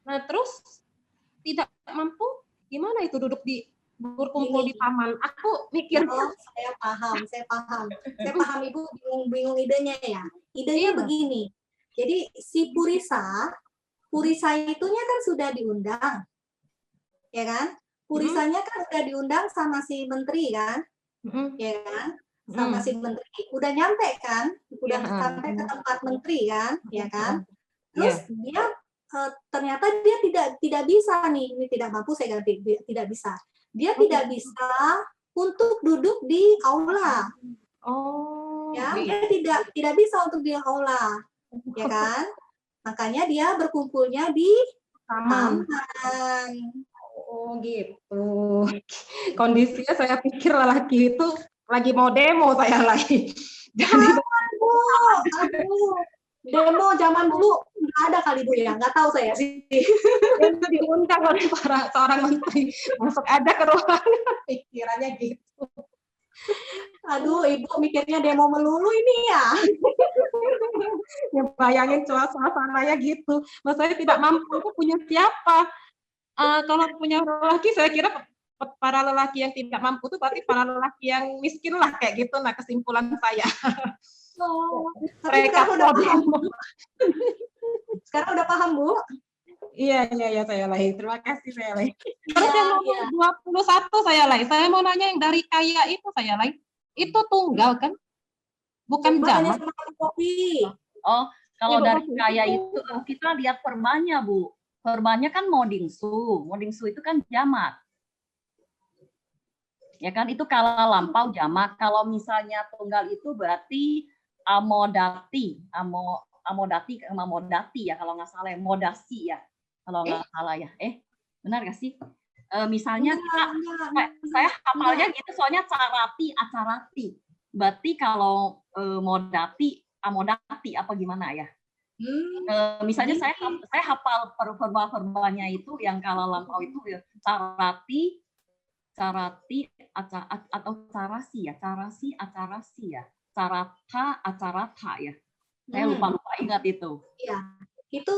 Nah, terus tidak mampu gimana itu duduk di berkumpul di taman? Aku mikir. Saya paham Ibu bingung idenya ya. Idenya begini. Jadi si Purisa itunya kan sudah diundang, ya kan? Purisanya kan sudah diundang sama si menteri kan, ya kan? Sama si menteri udah nyampe kan, udah sampai ke tempat menteri kan, ya kan? Terus dia ternyata dia tidak bisa nih, ini tidak mampu, saya ganti tidak bisa. Dia tidak bisa untuk duduk di aula. Ya, dia tidak bisa untuk diolah, ya kan? Makanya dia berkumpulnya di Taman. taman. Oh gitu. Kondisinya saya pikir lelaki itu lagi mau demo saya lagi. Jadi Aduh, demo zaman dulu nggak ada kali Bu ya, nggak tahu saya sih. itu diundang oleh para seorang menteri masuk aja ke ruangan, pikirannya gitu. Aduh, Ibu mikirnya demo melulu ini ya. Ya, bayangin suasananya gitu. Mas saya tidak mampu itu punya siapa? Kalau punya lelaki, saya kira para lelaki yang tidak mampu itu berarti para lelaki yang miskin lah kayak gitu. Nah kesimpulan saya. Oh, tapi Mereka sekarang udah semua paham. demo. Sekarang udah paham Bu? Iya saya Lai. Terima kasih saya Lai. Iya, Terus yang iya. nomor 21 saya Lai. Saya mau nanya yang dari kaya itu saya Lai. Itu tunggal kan? Bukan Makanya jamak. sama kopi. Oh, kalau Ibu, dari maksudnya kaya itu- itu kita lihat perbannya, Bu. Perbannya kan modingsu. Modingsu itu kan jamak. Ya kan, itu kalau lampau jamak. Kalau misalnya tunggal itu berarti amodati. Amodati ya kalau nggak salah ya. Modasi ya. Kalau nggak salah ya. Benar nggak sih? Misalnya saya hafalnya gitu soalnya carati, acarati. Berarti kalau modati, amodati apa gimana ya? Misalnya saya hafal verba-verbanya itu yang kalau lampau itu ya, carati, atau carasi ya, carata, acarata ya. Saya lupa ingat itu. Iya, itu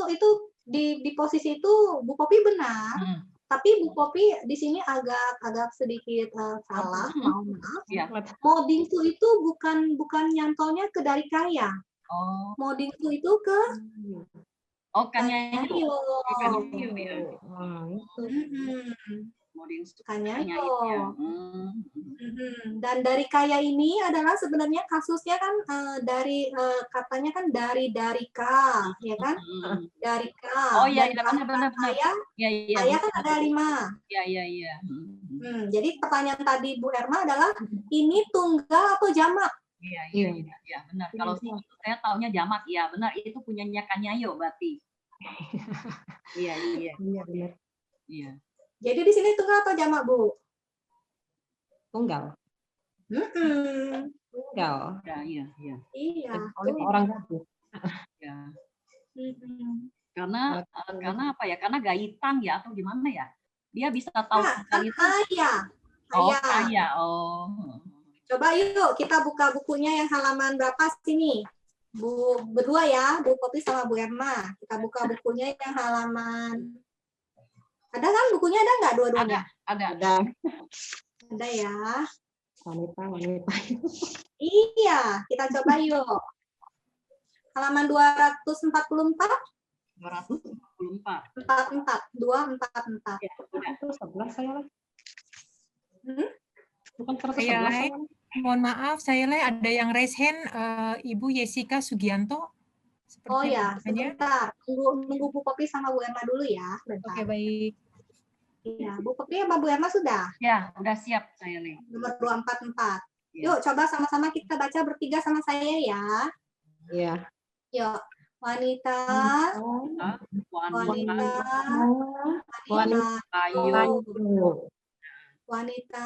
di posisi itu Bu Popi benar. Tapi Bu Popi di sini agak sedikit salah, mohon maaf. Ya. Modingsu itu bukan nyantolnya ke dari kaya. Oh. Modingsu itu ke Kanyayo. Kanyayo. Ya. Modingsu Kanyayo. Dan dari kaya ini adalah sebenarnya kasusnya kan dari katanya kan dari ka, ya kan? Dari ka. Oh iya, Dan benar. Kaya kan ada 5. Iya. Jadi pertanyaan tadi Bu Erma adalah ini tunggal atau jamak? Iya, benar. Kalau sih saya taunya jamak, ya benar. Itu punyanya Kanyayo berarti. Iya. benar. Iya. Jadi di sini tunggal atau jamak Bu? Tunggal. Tunggal. Iya. Iya. Oleh orang gaduh. Ya. Karena apa ya? Karena gaitang ya atau gimana ya? Dia bisa tahu tunggal itu. Kaya. Coba yuk kita buka bukunya yang halaman berapa sini? Bu berdua ya, Bu Popi sama Bu Erma. Kita buka bukunya yang halaman. Ada kan bukunya, ada nggak dua-duanya? Ada. Ada ya. Wanita. Iya, kita coba yuk. Halaman 244. 244. Ya, Itu 11 saya lah. Bukan Saya 111 saya. mohon maaf, saya ada yang raise hand, Ibu Yesika Sugianto. Oh ya, namanya. sebentar. Nunggu Bu Popi sama Bu Erma dulu ya. Oke, baik. Iya, Bu Popi sama Bu Erma sudah? Ya, udah siap saya nih. Nomor 244. Ya. Yuk, coba sama-sama kita baca bertiga sama saya ya. Iya. Yuk, wanita, Wanita.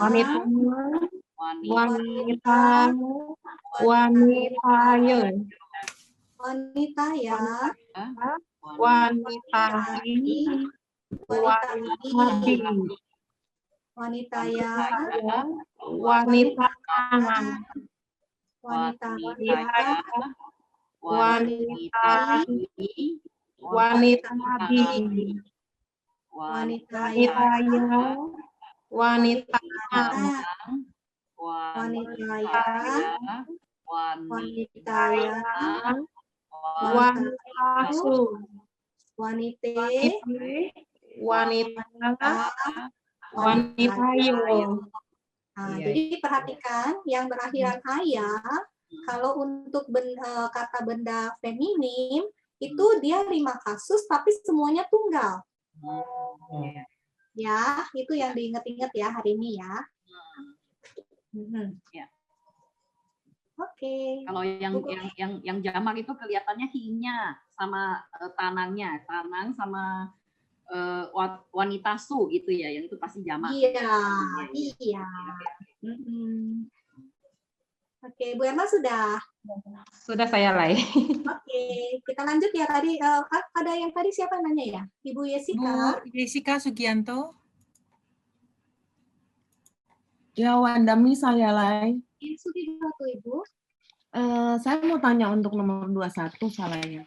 Nah, jadi perhatikan yang berakhiran ayah, kalau untuk kata benda feminim, itu dia 5 kasus, tapi semuanya tunggal. Ya, itu yang diingat-ingat ya hari ini ya. Oke. Kalau yang jamak itu kelihatannya hinya sama tanangnya, tanang sama wanita su gitu ya, yang itu pasti jamak. Iya, iya. Oke, Bu Erma sudah. Sudah saya Lai. Oke, kita lanjut ya tadi. Ada yang tadi siapa nanya ya? Ibu Yesika. Bu Jessica Sugianto. Ya, Wandami saya Lai. Sugianto, Ibu. Saya mau tanya untuk nomor 21 salahnya.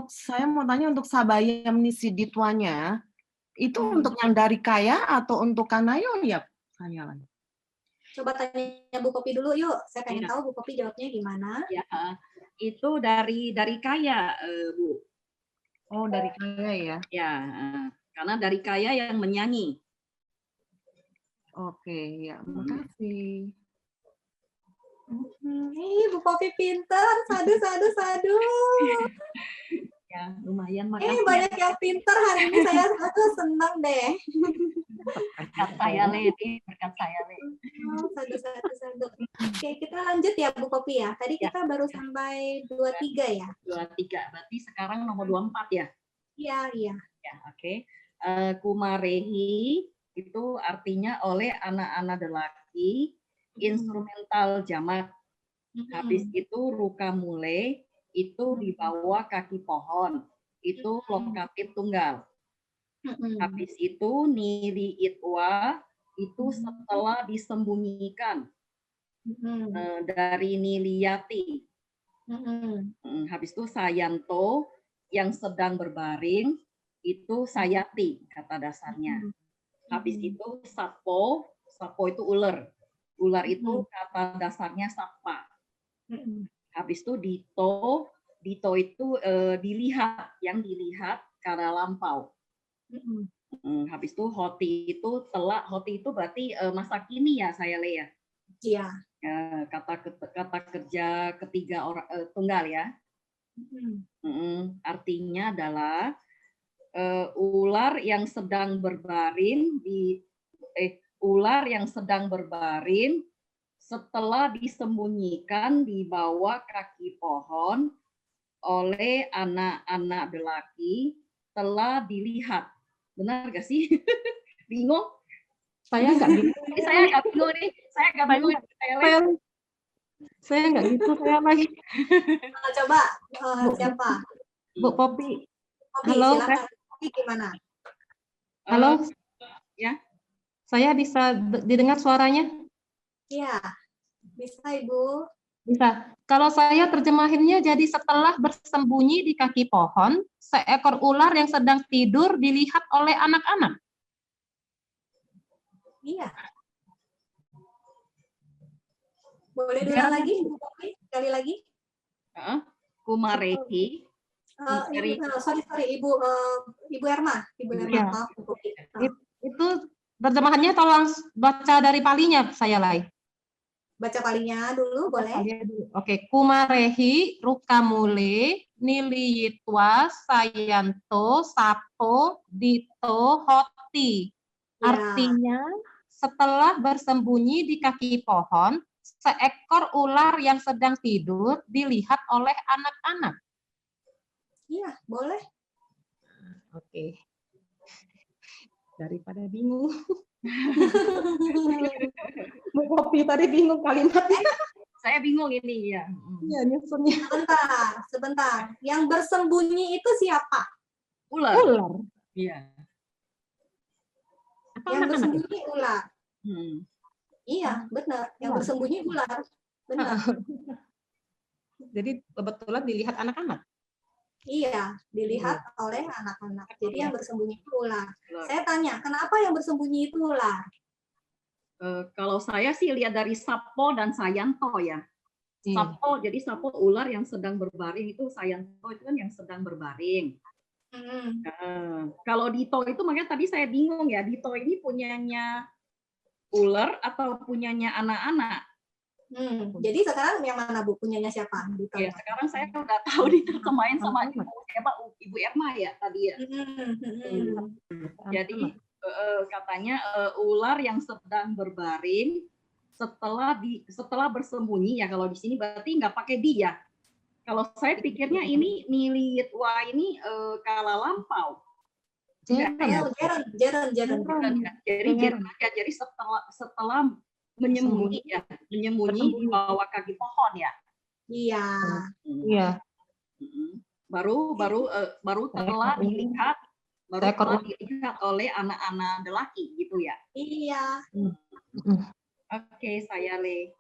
Saya mau tanya untuk Sabayam Nisiditwanya, itu untuk yang dari kaya atau untuk kanayo ya? Saya Lai. Coba tanya Bu Popi dulu yuk. Saya pengen tahu Bu Popi jawabnya gimana. Ya, itu dari kaya, Bu. Oh, dari kaya ya? Ya, karena dari kaya yang menyanyi. Oke, ya, makasih. Bu Popi pintar, sadu. Ya, lumayan, makasih. Banyak yang pintar hari ini, saya senang deh. Berkat saya, Le. Sadu. Oke, kita lanjut ya Bu Popi ya. Tadi kita baru sampai 23 ya? 23, berarti sekarang nomor 24 ya? Iya. Ya, oke. Kumarehi itu artinya oleh anak-anak lelaki, instrumental jamak. Habis itu rukamule itu di bawah kaki pohon, itu lokatif tunggal. Habis itu niri itwa itu setelah disembunyikan dari niliyati. Habis itu sayanto yang sedang berbaring itu sayati kata dasarnya. Habis itu sapo itu ular. Ular itu kata dasarnya sapa. Habis itu dito itu dilihat, yang dilihat karena lampau. Habis itu hoti itu telak, hoti itu berarti masa kini ya saya Lea. Iya. Kata kerja ketiga orang tunggal ya. Artinya adalah ular yang sedang berbaring setelah disembunyikan di bawah kaki pohon oleh anak-anak lelaki telah dilihat. Benar gak sih? Bingung? Saya nggak gitu. Saya nggak bingung nih. Saya nggak gitu, saya lagi. Coba siapa? Bu Popi. Halo, silakan. Gimana? Halo. Ya. Saya bisa didengar suaranya? Iya, bisa Ibu. Bisa. Kalau saya terjemahinnya jadi setelah bersembunyi di kaki pohon, seekor ular yang sedang tidur dilihat oleh anak-anak. Iya. Boleh diulang lagi, Bu Popi? Sekali lagi. Kumarehi. Sorry, Ibu Erma. Ya. Maaf, Bu Popi. Itu terjemahannya tolong baca dari palinya saya Lai. Baca palinya dulu, boleh? Oke, kumarehi, rukamule, niliyitwa, sayanto, sapo, dito, hoti. Artinya, setelah bersembunyi di kaki pohon, seekor ular yang sedang tidur dilihat oleh anak-anak. Iya, boleh. Oke. Daripada bingung. Bu Popi tadi bingung kalimatnya. Saya bingung ini ya. Iya, nyusunnya. Sebentar. Yang bersembunyi itu siapa? Ular. Iya. Yang bersembunyi ular. Iya, benar. Yang Ular. bersembunyi ular. Benar. Jadi kebetulan dilihat anak-anak. Iya, dilihat oleh anak-anak. Jadi yang bersembunyi itu ular. Saya tanya, kenapa yang bersembunyi itu ular? Kalau saya sih lihat dari sapo dan sayanto ya. Sapo, jadi sapo ular yang sedang berbaring, itu sayanto itu kan yang sedang berbaring. Kalau dito itu makanya tadi saya bingung ya, dito ini punyanya ular atau punyanya anak-anak? Jadi sekarang yang mana Bu? Punyanya siapa? Dito. Ya, sekarang saya udah tahu diterjemahin sama Ibu Erma ya tadi ya. Jadi katanya ular yang sedang berbaring setelah bersembunyi ya, kalau di sini berarti nggak pakai dia. Kalau saya pikirnya ini nilit wah ini kala lampau. Jeren. Jadi setelah menyembunyi ya, menyembunyi di bawah kaki pohon ya. Iya. Iya. Baru telah dilihat oleh anak-anak lelaki gitu ya. Iya. Oke, saya Le.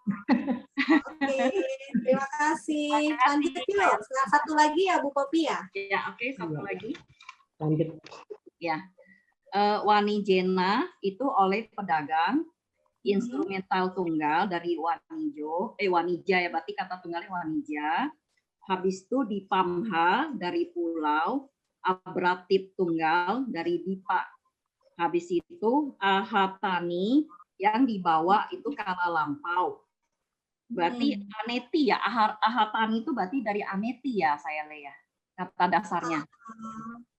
Oke, terima kasih. Lanjut yuk. Satu lagi ya Bu Popi ya. Ya, oke, satu lagi. Lanjut. Ya. Wani Jena itu oleh pedagang, instrumental tunggal dari Wanija ya, berarti kata tunggalnya Wanija. Habis itu di Pamha dari pulau, Abratit tunggal dari Dipa. Habis itu Ahatani yang dibawa itu kala lampau. Berarti Aneti ya, Ahatani itu berarti dari Aneti ya, saya lihat kata dasarnya.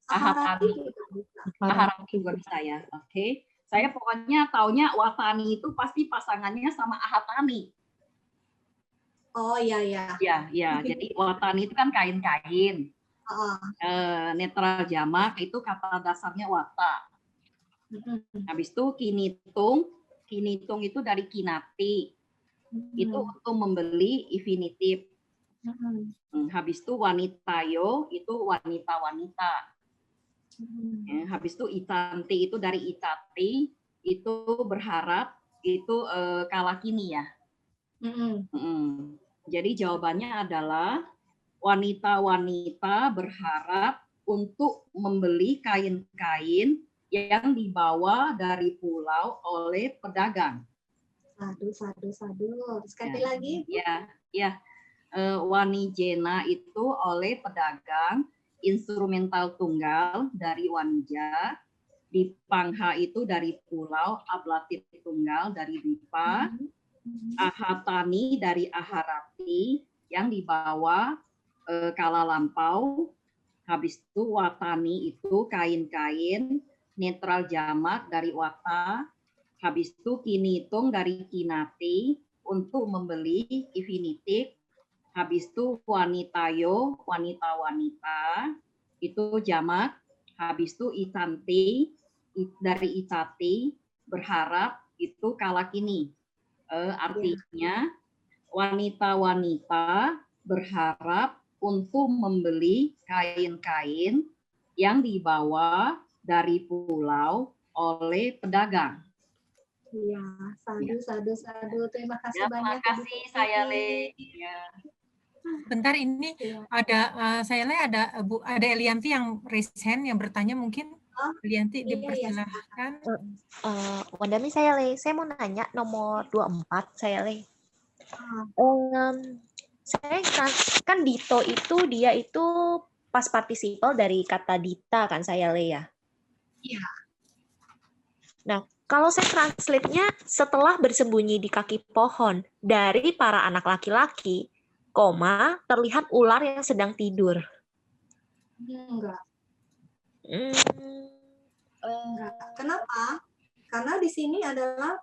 Aharati juga bisa ya. Oke. Saya pokoknya taunya Watani itu pasti pasangannya sama Ahatani. Oh iya. Ya. Jadi Watani itu kan kain-kain. Netral jamak itu kata dasarnya Wata. Habis itu Kinitung itu dari Kinati. Itu untuk membeli infinitif. Habis itu Wanitayo itu wanita-wanita. Habis itu Itanti itu dari Itati, itu berharap, itu kalakini ya. Jadi jawabannya adalah wanita-wanita berharap untuk membeli kain-kain yang dibawa dari pulau oleh pedagang. Sadu. Sekali lagi. Ya. Wanijena itu oleh pedagang, instrumental tunggal dari Wanija, Dipangha itu dari pulau, Ablatit tunggal dari Dipa, Ahatani dari Aharati yang dibawa kala lampau, habis itu Watani itu kain-kain, netral jamak dari Wata, habis itu Kinitung dari Kinati untuk membeli infinitif. Habis itu Wanitayo, wanita-wanita, itu jamak. Habis itu Itanti, dari Itati, berharap, itu kalakini. Artinya, wanita-wanita berharap untuk membeli kain-kain yang dibawa dari pulau oleh pedagang. Iya, sadu. Terima kasih banyak. Terima kasih, saya Le. Ya. Bentar, ini ada saya lihat ada Elianti yang raise hand yang bertanya, mungkin Elianti dipersilahkan. Wandami, saya Le. Saya mau nanya nomor 24, saya Le. Saya kan Dito itu dia itu past participle dari kata Dita kan, saya Le ya. Iya. Nah, kalau saya translate-nya setelah bersembunyi di kaki pohon dari para anak laki-laki, terlihat ular yang sedang tidur. Enggak. Kenapa? Karena di sini adalah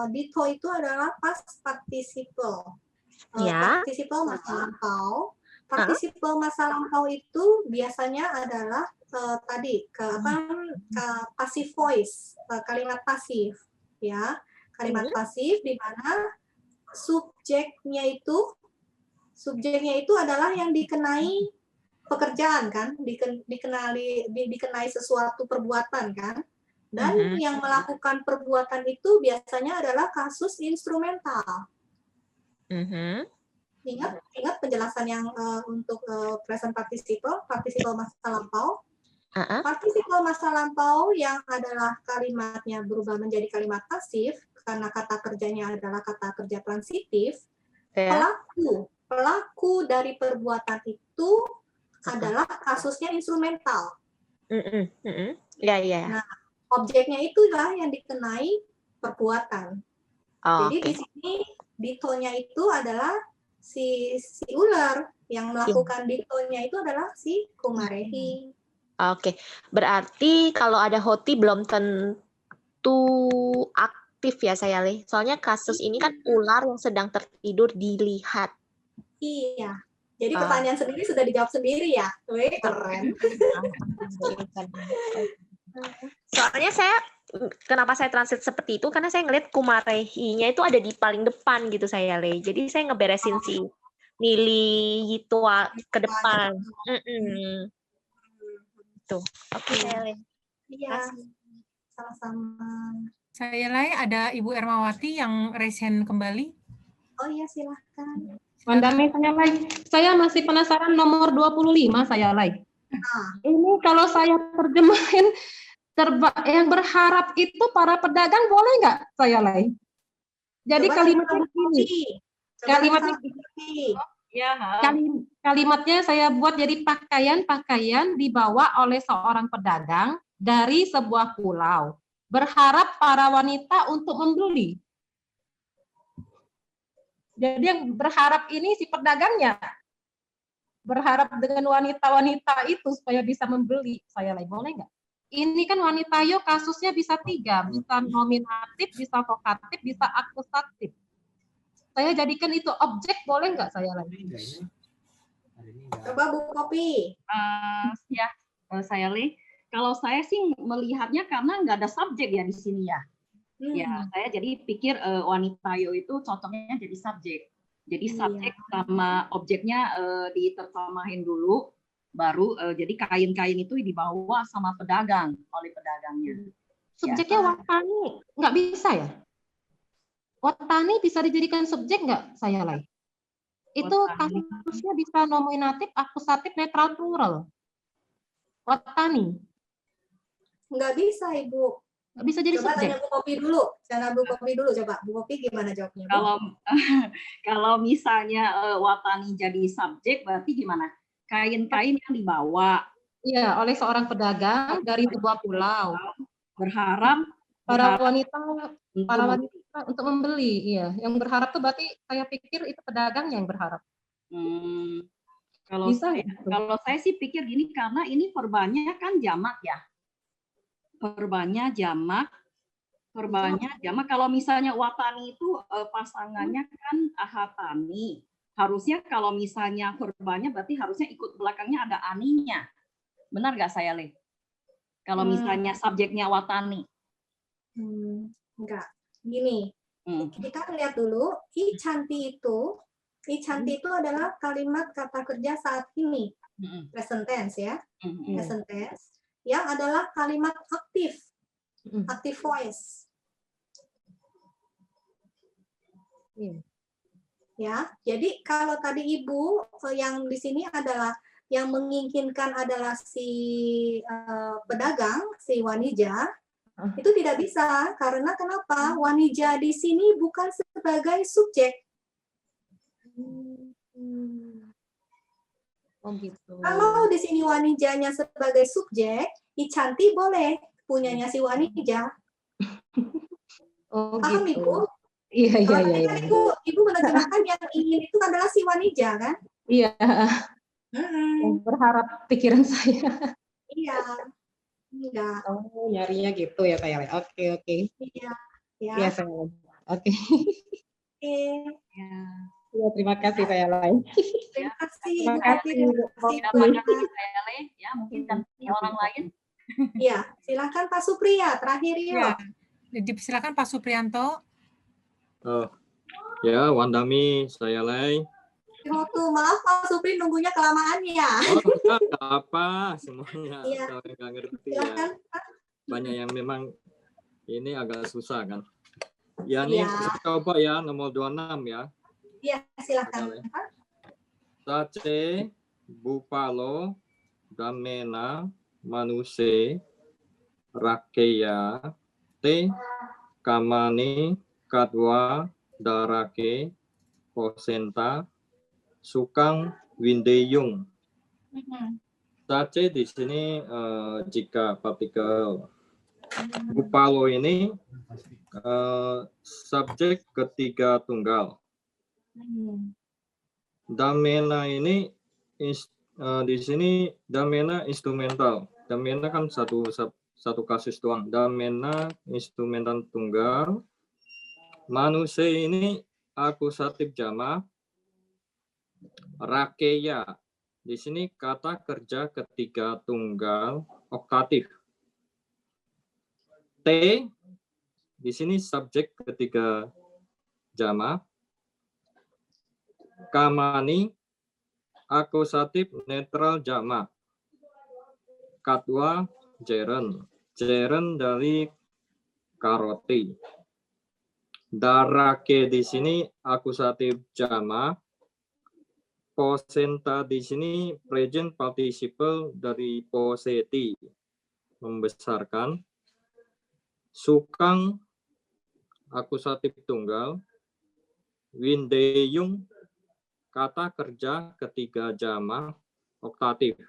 Dito itu adalah past participle. Participle masa lampau. Participle masa lampau itu biasanya adalah passive voice, kalimat pasif, ya, kalimat pasif di mana subjeknya itu adalah yang dikenai pekerjaan kan, dikenai sesuatu perbuatan kan, dan yang melakukan perbuatan itu biasanya adalah kasus instrumental. Ingat penjelasan yang untuk present participle masa lampau. Partisiple masa lampau yang adalah kalimatnya berubah menjadi kalimat pasif karena kata kerjanya adalah kata kerja transitif. Pelaku dari perbuatan itu adalah kasusnya instrumental. Nah, objeknya itulah yang dikenai perbuatan. Jadi di sini ditonya itu adalah si ular, yang melakukan ditonya itu adalah si Kumarehi. Berarti kalau ada hoti belum tentu aktif ya saya Le. Soalnya kasus ini kan ular yang sedang tertidur dilihat. Iya. Jadi pertanyaan sendiri sudah dijawab sendiri ya. Wih, keren. Soalnya kenapa saya translate seperti itu? Karena saya ngeliat Kumarehi-nya itu ada di paling depan gitu saya Le. Jadi saya ngeberesin si Nili Yitwa ke depan. Tuh. Oke saya Le. Iya. Sama-sama. Saya Lai, ada Ibu Ermawati yang raise hand kembali. Oh iya, silahkan. Wandami, saya masih penasaran nomor 25 saya Lai. Ini kalau saya terjemahin yang berharap itu para pedagang boleh nggak saya Lai? Jadi kalimatnya begini. Kalimatnya saya buat jadi pakaian dibawa oleh seorang pedagang dari sebuah pulau. Berharap para wanita untuk membeli. Jadi yang berharap ini si pedagangnya. Berharap dengan wanita-wanita itu supaya bisa membeli. Saya lagi boleh nggak? Ini kan wanita yo kasusnya bisa 3. Bisa nominatif, bisa vokatif, bisa akusatif. Saya jadikan itu objek, boleh nggak saya lagi? Coba Bu Kopi. Ya, saya Li. Kalau saya sih melihatnya karena nggak ada subjek ya di sini ya. Ya, saya jadi pikir wanita yo itu cocoknya jadi subjek. Jadi subjek sama objeknya diterjemahin dulu, baru jadi kain-kain itu dibawa sama pedagang oleh pedagangnya. Subjeknya watani, nggak bisa ya? Watani bisa dijadikan subjek nggak saya Lai? Itu kasusnya bisa nominatif, akusatif, netral, plural. Watani. Nggak bisa, Ibu. Nggak bisa jadi coba subjek. Tanya Bu Kopi dulu. Bu Kopi dulu, coba. Bu Kopi gimana jawabnya? Kalau misalnya watani jadi subjek, berarti gimana? Kain-kain yang dibawa. Iya, oleh seorang pedagang dari sebuah pulau. Berharap para wanita untuk membeli. Iya, yang berharap tuh berarti saya pikir itu pedagang yang berharap. Kalau saya sih pikir gini, karena ini perbannya kan jamak ya. Perbannya jamak. Kalau misalnya watani itu pasangannya kan ahatani. Harusnya kalau misalnya perbannya berarti harusnya ikut belakangnya ada aninya. Benar nggak saya Le? Kalau misalnya subjeknya watani. Enggak. Gini. Kita lihat dulu I canti itu adalah kalimat kata kerja saat ini. Present tense ya. Present tense. Yang adalah kalimat aktif. Active voice. Ya, jadi kalau tadi Ibu yang di sini adalah yang menginginkan adalah si pedagang, si wanija, itu tidak bisa karena kenapa? Wanija di sini bukan sebagai subjek. Oh gitu. Kalau di sini wanijanya sebagai subjek, Icanti boleh punyanya si wanija. Oh paham gitu. Ibu? Iya. Ibu menerjemahkan yang ingin itu adalah si wanija kan? Iya. Berharap pikiran saya. Iya. Enggak. Oh, nyarinya gitu ya saya. Oke. Iya. Ya. Iya saya. Oke. Ya, terima kasih saya lain. Terima kasih. Terima kasih saya Le. Ya, mungkin nanti orang lain. Iya, silakan Pak Supriya terakhir ya. Silakan Pak Supriyanto. Ya, Wandami, saya Lai. Maaf Pak Supri nunggunya kelamaan ya. Enggak apa semuanya. Iya. Saya nggak ngerti Silakan, ya. Banyak yang memang ini agak susah kan. Ya, ini coba ya nomor 26 ya. Iya, silakan. Sace, Bupalo, Damena, Manuse, Rakeya, Te, Kamani, Kadwa, Darake, Posenta, Sukang, Windeyung. Sace di sini jika partikel Bupalo ini subjek ketiga tunggal. Damena ini di sini damena instrumental. Damena kan satu kasus doang. Damena instrumental tunggal. Manusia ini akusatif jamak rakeya. Di sini kata kerja ketiga tunggal okatif. T di sini subjek ketiga jamak. Kamani akusatif netral jamak. Katwa jeren. Jeren dari karoti. Darake di sini akusatif jamak. Posenta di sini present participle dari poseti, membesarkan. Sukang akusatif tunggal. Windeyung kata kerja ketiga jamak oktatif.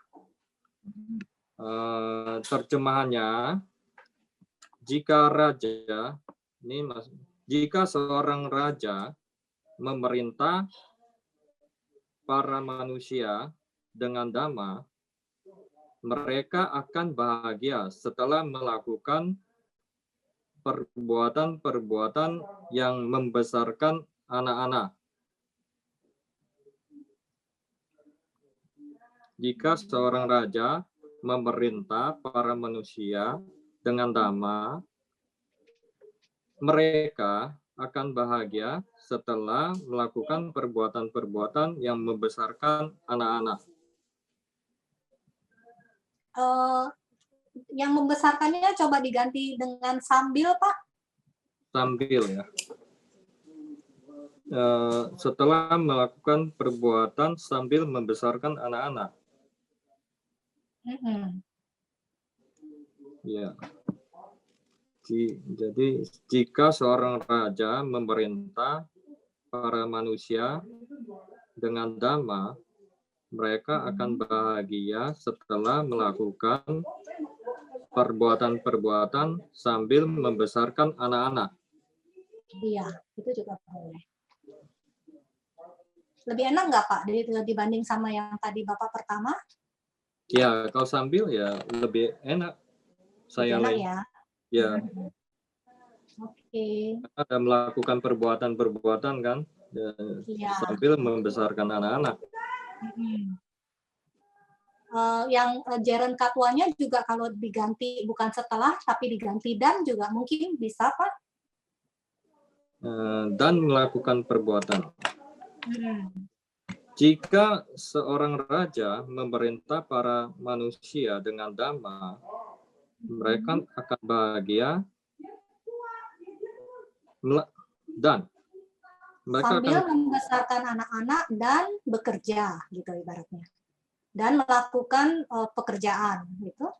Terjemahannya, jika raja, jika seorang raja memerintah para manusia dengan dhamma, mereka akan bahagia setelah melakukan perbuatan-perbuatan yang membesarkan anak-anak. Jika seorang raja memerintah para manusia dengan dhamma, mereka akan bahagia setelah melakukan perbuatan-perbuatan yang membesarkan anak-anak. Yang membesarkannya coba diganti dengan sambil, Pak. Sambil ya. Setelah melakukan perbuatan sambil membesarkan anak-anak. Ya. Jadi jika seorang raja memerintah para manusia dengan dhamma, mereka akan bahagia setelah melakukan perbuatan-perbuatan sambil membesarkan anak-anak. Iya, itu juga boleh. Lebih enak nggak, Pak, dibanding sama yang tadi Bapak pertama? Ya, kalau sambil ya lebih enak. Saya lebih enak ya. Ya. Oke. Ada melakukan perbuatan-perbuatan kan, Ya. sambil membesarkan anak-anak. Yang jeren katwanya juga kalau diganti bukan setelah tapi diganti dan juga mungkin bisa, Pak. Dan melakukan perbuatan. Jika seorang raja memerintah para manusia dengan dhamma, mereka akan bahagia dan mereka sambil akan membesarkan anak-anak dan bekerja gitu ibaratnya, dan melakukan pekerjaan gitu.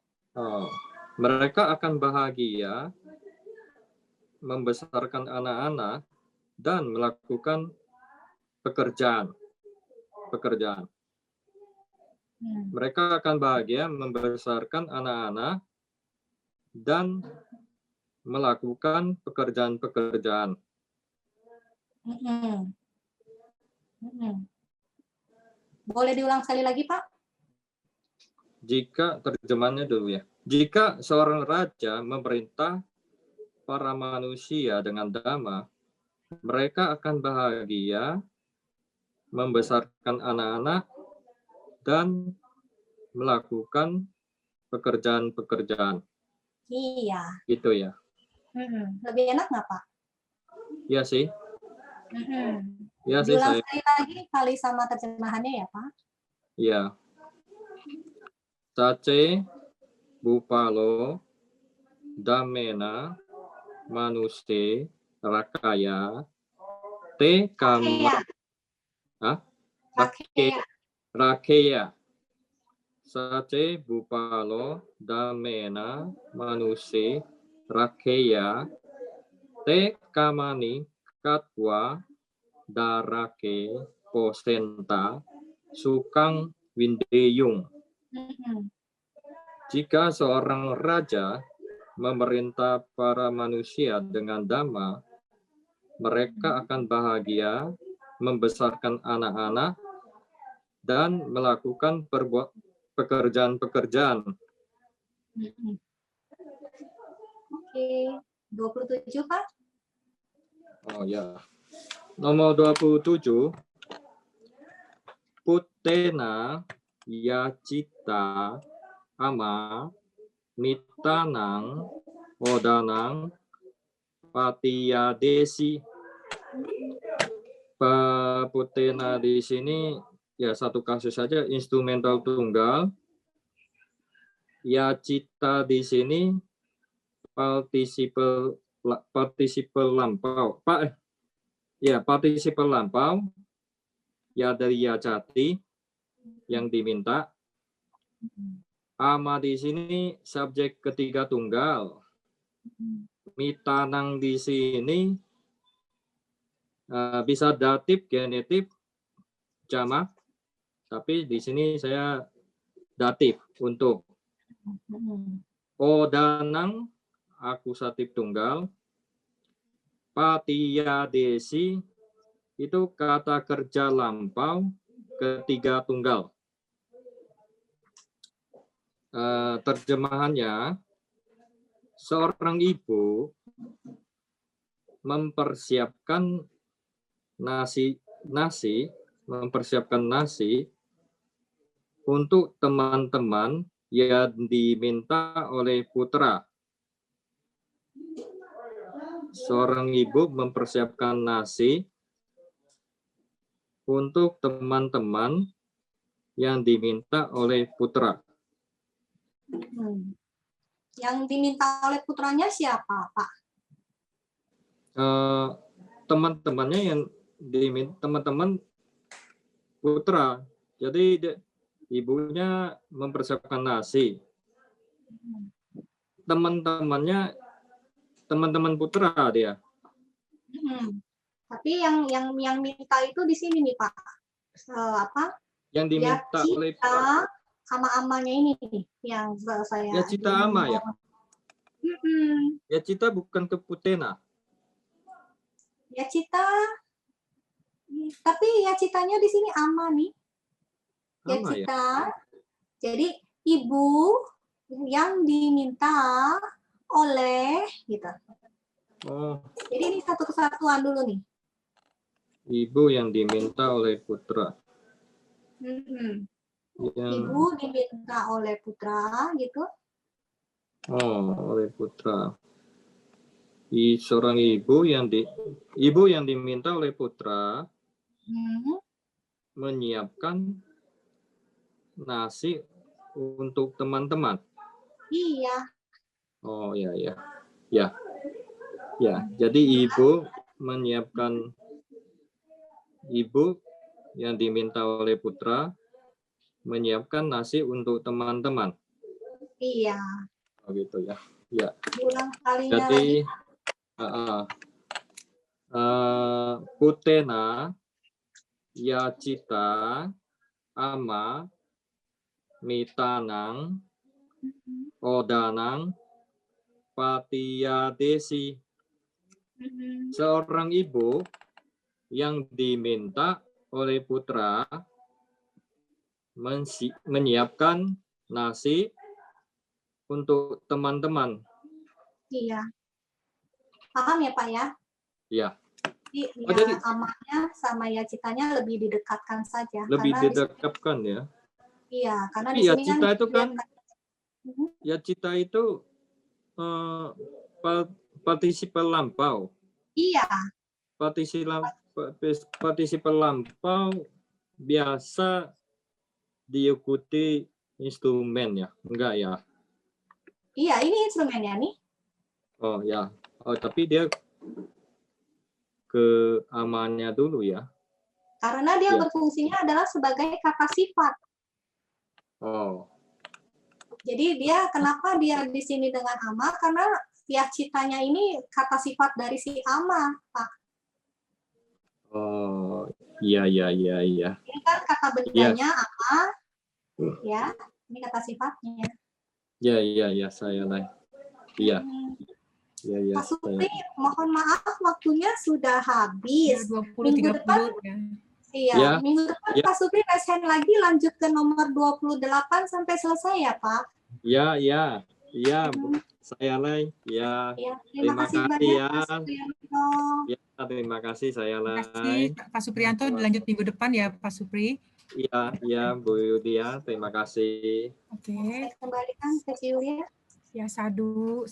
Mereka akan bahagia membesarkan anak-anak dan melakukan pekerjaan. Mereka akan bahagia membesarkan anak-anak dan melakukan pekerjaan-pekerjaan. Boleh diulang sekali lagi, Pak? Jika terjemahannya dulu ya. Jika seorang raja memerintah para manusia dengan dhamma, mereka akan bahagia membesarkan anak-anak dan melakukan pekerjaan-pekerjaan. Iya. Gitu ya. Lebih enak nggak, Pak? Iya sih. Iya sih Diulang saya. sekali lagi kali sama terjemahannya ya, Pak? Iya. Sace bupalo damena manuste rakaya te kama rakeya. Sace bupalo damena manuste rakeya te kamani katwa darake posenta sukang windeyung. Jika seorang raja memerintah para manusia dengan dhamma, mereka akan bahagia membesarkan anak-anak dan melakukan pekerjaan-pekerjaan. Oke, 27, Pak. Oh ya. Nomor 27. Putena yacita ama mitanang odanang patiyadesi. Putena di sini ya satu kasus saja, instrumental tunggal. Yacita di sini participle lampau. Participle lampau. Ya dari yacati yang diminta. Ama di sini subjek ketiga tunggal. Mitanang di sini bisa datif, genitif, jamak. Tapi di sini saya datif untuk odanang akusatif tunggal. Patiyadesi itu kata kerja lampau ketiga tunggal. Terjemahannya, seorang ibu mempersiapkan nasi untuk teman-teman yang diminta oleh putra. Seorang ibu mempersiapkan nasi untuk teman-teman yang diminta oleh putra. Yang diminta oleh putranya siapa, Pak? Teman-temannya yang diminta, teman-teman putra. Jadi ibunya mempersiapkan nasi. Teman-temannya teman-teman putra dia. Tapi yang minta itu di sini nih, Pak. Yang diminta oleh ama-amanya ini nih yang saya. Ya cita ama ya. Ya cita bukan ke Putena. Ya cita. Tapi ya citanya di sini ama nih. Ya Ama, cita. Ya? Jadi ibu yang diminta oleh gitu. Oh. Jadi ini satu kesatuan dulu nih. Ibu yang diminta oleh putra. Ibu diminta oleh putra gitu. Oh, oleh putra. Seorang ibu yang diminta oleh putra menyiapkan nasi untuk teman-teman. Iya. Oh ya. Jadi ibu yang diminta oleh putra menyiapkan nasi untuk teman-teman. Iya. Oh gitu ya. Ya. Ulang kalinya jadi lagi. Putena yacita ama mitanang odanang patiyadesi. Seorang ibu yang diminta oleh putra menyiapkan nasi untuk teman-teman. Iya. Paham ya, Pak ya? Iya. Jadi amanya sama ya citanya lebih didekatkan saja. Lebih didekatkan ya. Iya, karena di sini cita kan itu kan ya cita itu partisipal lampau. Iya. Partisipal lampau biasa diikuti instrumen ya, enggak ya? Iya, ini instrumennya nih. Oh ya, tapi dia ke amannya dulu ya. Karena dia berfungsinya adalah sebagai kata sifat. Oh. Jadi kenapa dia di sini dengan ama? Karena ya citanya ini kata sifat dari si ama, Pak. Oh, iya. Ini kan kata bendanya ama, ya. Ini kata sifatnya. Iya, saya lah. Iya. Pak Supri, mohon maaf waktunya sudah habis. Ya, 20, minggu 30, depan, ya. Iya, minggu depan Pak Supri raise hand lagi lanjut ke nomor 28 sampai selesai ya, Pak? Iya. Iya, Bu. Saya Lai. Ya, Ya, terima kasih banyak ya. Pak Supriyanto. Ya, terima kasih saya Terima Lai. kasih Pak Supriyanto, dilanjut minggu depan ya Pak Supri. Iya, iya Bu Yudia, terima kasih. Oke. Saya kembalikan ke Julia. Ya, sadu.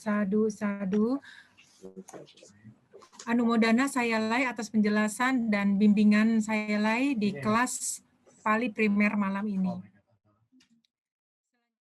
Anumodana saya Lai atas penjelasan dan bimbingan saya Lai di kelas Pali Primer malam ini.